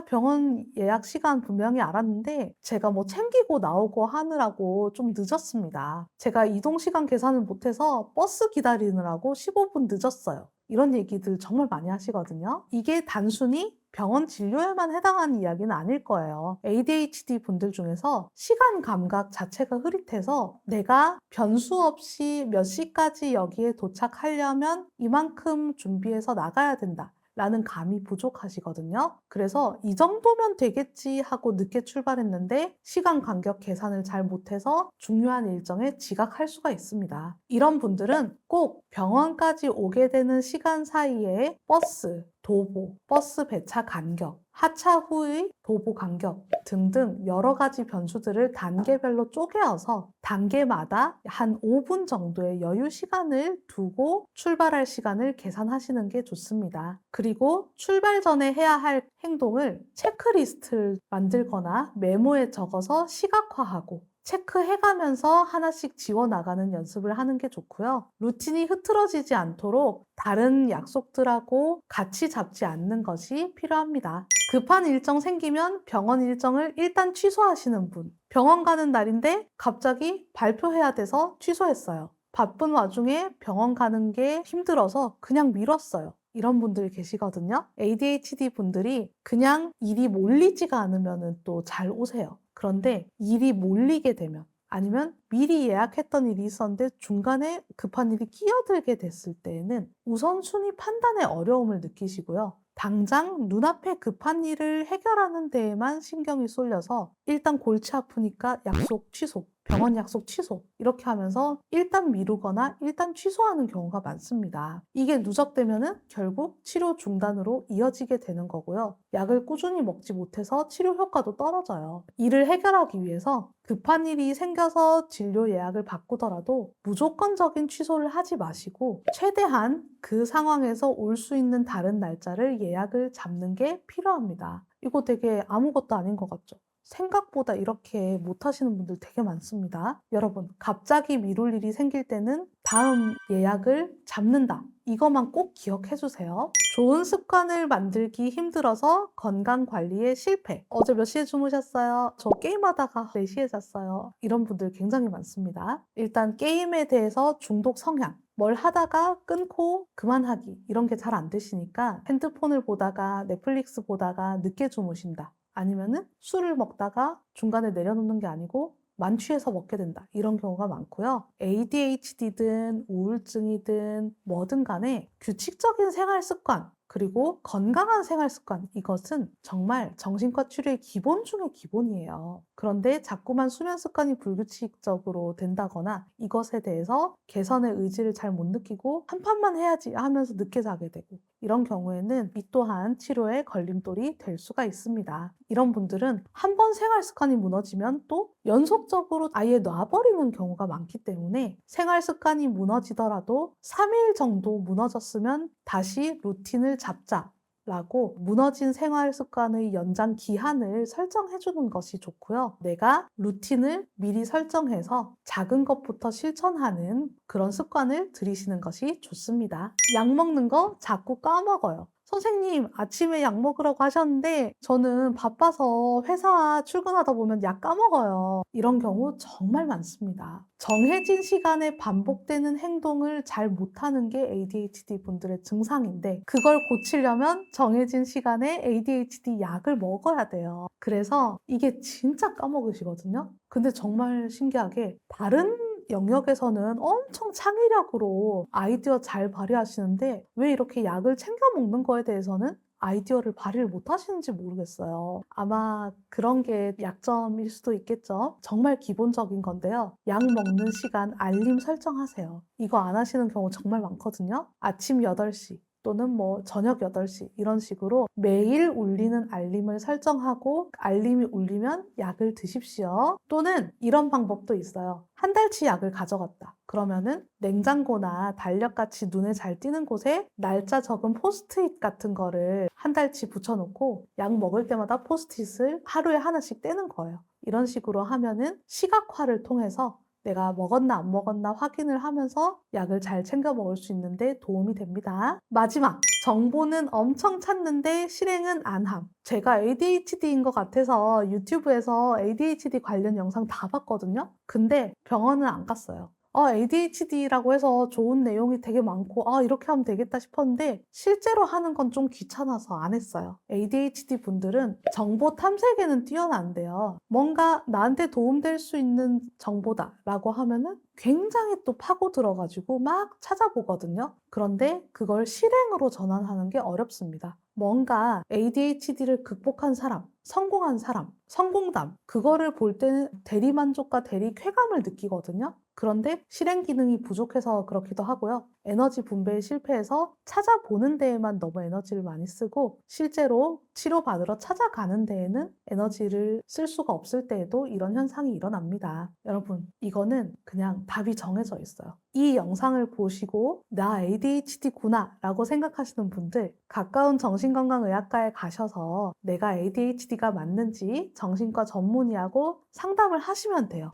병원 예약 시간 분명히 알았는데 제가 뭐 챙기고 나오고 하느라고 좀 늦었습니다. 제가 이동 시간 계산을 못해서 버스 기다리느라고 15분 늦었어요. 이런 얘기들 정말 많이 하시거든요. 이게 단순히 병원 진료에만 해당하는 이야기는 아닐 거예요. ADHD 분들 중에서 시간 감각 자체가 흐릿해서 내가 변수 없이 몇 시까지 여기에 도착하려면 이만큼 준비해서 나가야 된다. 라는 감이 부족하시거든요. 그래서 이 정도면 되겠지 하고 늦게 출발했는데 시간 간격 계산을 잘 못해서 중요한 일정에 지각할 수가 있습니다. 이런 분들은 꼭 병원까지 오게 되는 시간 사이에 버스, 도보, 버스 배차 간격, 하차 후의 도보 간격 등등 여러 가지 변수들을 단계별로 쪼개어서 단계마다 한 5분 정도의 여유 시간을 두고 출발할 시간을 계산하시는 게 좋습니다. 그리고 출발 전에 해야 할 행동을 체크리스트를 만들거나 메모에 적어서 시각화하고 체크해가면서 하나씩 지워나가는 연습을 하는 게 좋고요. 루틴이 흐트러지지 않도록 다른 약속들하고 같이 잡지 않는 것이 필요합니다. 급한 일정 생기면 병원 일정을 일단 취소하시는 분. 병원 가는 날인데 갑자기 발표해야 돼서 취소했어요. 바쁜 와중에 병원 가는 게 힘들어서 그냥 미뤘어요. 이런 분들이 계시거든요. ADHD 분들이 그냥 일이 몰리지가 않으면 또 잘 오세요. 그런데 일이 몰리게 되면 아니면 미리 예약했던 일이 있었는데 중간에 급한 일이 끼어들게 됐을 때에는 우선순위 판단에 어려움을 느끼시고요. 당장 눈앞에 급한 일을 해결하는 데에만 신경이 쏠려서 일단 골치 아프니까 약속 취소, 병원 약속 취소 이렇게 하면서 일단 미루거나 일단 취소하는 경우가 많습니다. 이게 누적되면은 결국 치료 중단으로 이어지게 되는 거고요. 약을 꾸준히 먹지 못해서 치료 효과도 떨어져요. 이를 해결하기 위해서 급한 일이 생겨서 진료 예약을 바꾸더라도 무조건적인 취소를 하지 마시고 최대한 그 상황에서 올 수 있는 다른 날짜를 예약을 잡는 게 필요합니다. 이거 되게 아무것도 아닌 것 같죠? 생각보다 이렇게 못하시는 분들 되게 많습니다. 여러분, 갑자기 미룰 일이 생길 때는 다음 예약을 잡는다. 이것만 꼭 기억해 주세요. 좋은 습관을 만들기 힘들어서 건강 관리에 실패. 어제 몇 시에 주무셨어요? 저 게임하다가 4시에 잤어요. 이런 분들 굉장히 많습니다. 일단 게임에 대해서 중독 성향. 뭘 하다가 끊고 그만하기. 이런 게 잘 안 되시니까 핸드폰을 보다가 넷플릭스 보다가 늦게 주무신다. 아니면은 술을 먹다가 중간에 내려놓는 게 아니고 만취해서 먹게 된다. 이런 경우가 많고요. ADHD든 우울증이든 뭐든 간에 규칙적인 생활 습관, 그리고 건강한 생활 습관, 이것은 정말 정신과 치료의 기본 중의 기본이에요. 그런데 자꾸만 수면 습관이 불규칙적으로 된다거나 이것에 대해서 개선의 의지를 잘 못 느끼고 한 판만 해야지 하면서 늦게 자게 되고 이런 경우에는 이 또한 치료의 걸림돌이 될 수가 있습니다. 이런 분들은 한 번 생활 습관이 무너지면 또 연속적으로 아예 놔버리는 경우가 많기 때문에 생활 습관이 무너지더라도 3일 정도 무너졌으면 다시 루틴을 잡자라고 무너진 생활 습관의 연장 기한을 설정해 주는 것이 좋고요. 내가 루틴을 미리 설정해서 작은 것부터 실천하는 그런 습관을 들이시는 것이 좋습니다. 약 먹는 거 자꾸 까먹어요. 선생님, 아침에 약 먹으라고 하셨는데 저는 바빠서 회사 출근하다 보면 약 까먹어요. 이런 경우 정말 많습니다. 정해진 시간에 반복되는 행동을 잘 못하는 게 ADHD 분들의 증상인데 그걸 고치려면 정해진 시간에 ADHD 약을 먹어야 돼요. 그래서 이게 진짜 까먹으시거든요. 근데 정말 신기하게 다른 영역에서는 엄청 창의력으로 아이디어 잘 발휘하시는데 왜 이렇게 약을 챙겨 먹는 거에 대해서는 아이디어를 발휘를 못 하시는지 모르겠어요. 아마 그런 게 약점일 수도 있겠죠. 정말 기본적인 건데요. 약 먹는 시간 알림 설정하세요. 이거 안 하시는 경우 정말 많거든요. 아침 8시. 또는 뭐 저녁 8시 이런 식으로 매일 울리는 알림을 설정하고 알림이 울리면 약을 드십시오. 또는 이런 방법도 있어요. 한 달치 약을 가져갔다. 그러면은 냉장고나 달력같이 눈에 잘 띄는 곳에 날짜 적은 포스트잇 같은 거를 한 달치 붙여놓고 약 먹을 때마다 포스트잇을 하루에 하나씩 떼는 거예요. 이런 식으로 하면은 시각화를 통해서 내가 먹었나 안 먹었나 확인을 하면서 약을 잘 챙겨 먹을 수 있는데 도움이 됩니다. 마지막, 정보는 엄청 찾는데 실행은 안 함. 제가 ADHD인 것 같아서 유튜브에서 ADHD 관련 영상 다 봤거든요. 근데 병원은 안 갔어요. ADHD라고 해서 좋은 내용이 되게 많고, 이렇게 하면 되겠다 싶었는데, 실제로 하는 건 좀 귀찮아서 안 했어요. ADHD 분들은 정보 탐색에는 뛰어난데요. 뭔가 나한테 도움될 수 있는 정보다라고 하면은 굉장히 또 파고 들어가지고 막 찾아보거든요. 그런데 그걸 실행으로 전환하는 게 어렵습니다. 뭔가 ADHD를 극복한 사람, 성공한 사람, 성공담, 그거를 볼 때는 대리만족과 대리쾌감을 느끼거든요. 그런데 실행 기능이 부족해서 그렇기도 하고요. 에너지 분배에 실패해서 찾아보는 데에만 너무 에너지를 많이 쓰고 실제로 치료받으러 찾아가는 데에는 에너지를 쓸 수가 없을 때에도 이런 현상이 일어납니다. 여러분, 이거는 그냥 답이 정해져 있어요. 이 영상을 보시고 나 ADHD구나 라고 생각하시는 분들 가까운 정신건강의학과에 가셔서 내가 ADHD가 맞는지 정신과 전문의하고 상담을 하시면 돼요.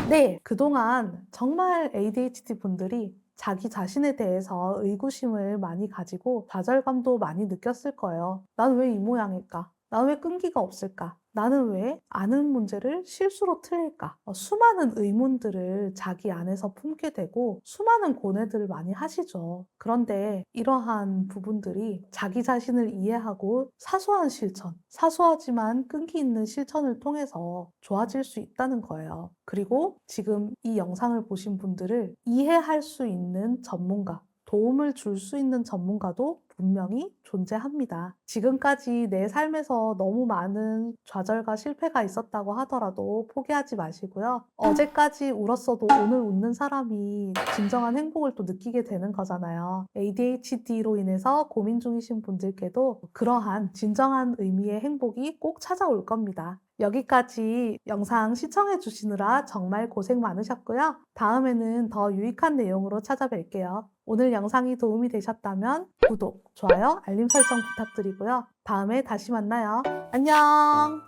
네, 그동안 정말 ADHD 분들이 자기 자신에 대해서 의구심을 많이 가지고 좌절감도 많이 느꼈을 거예요. 난 왜 이 모양일까? 난 왜 끈기가 없을까? 나는 왜 아는 문제를 실수로 틀릴까? 수많은 의문들을 자기 안에서 품게 되고 수많은 고뇌들을 많이 하시죠. 그런데 이러한 부분들이 자기 자신을 이해하고 사소한 실천, 사소하지만 끈기 있는 실천을 통해서 좋아질 수 있다는 거예요. 그리고 지금 이 영상을 보신 분들을 이해할 수 있는 전문가, 도움을 줄 수 있는 전문가도 분명히 존재합니다. 지금까지 내 삶에서 너무 많은 좌절과 실패가 있었다고 하더라도 포기하지 마시고요. 어제까지 울었어도 오늘 웃는 사람이 진정한 행복을 또 느끼게 되는 거잖아요. ADHD로 인해서 고민 중이신 분들께도 그러한 진정한 의미의 행복이 꼭 찾아올 겁니다. 여기까지 영상 시청해 주시느라 정말 고생 많으셨고요. 다음에는 더 유익한 내용으로 찾아뵐게요. 오늘 영상이 도움이 되셨다면 구독, 좋아요, 알림 설정 부탁드리고요. 다음에 다시 만나요. 안녕!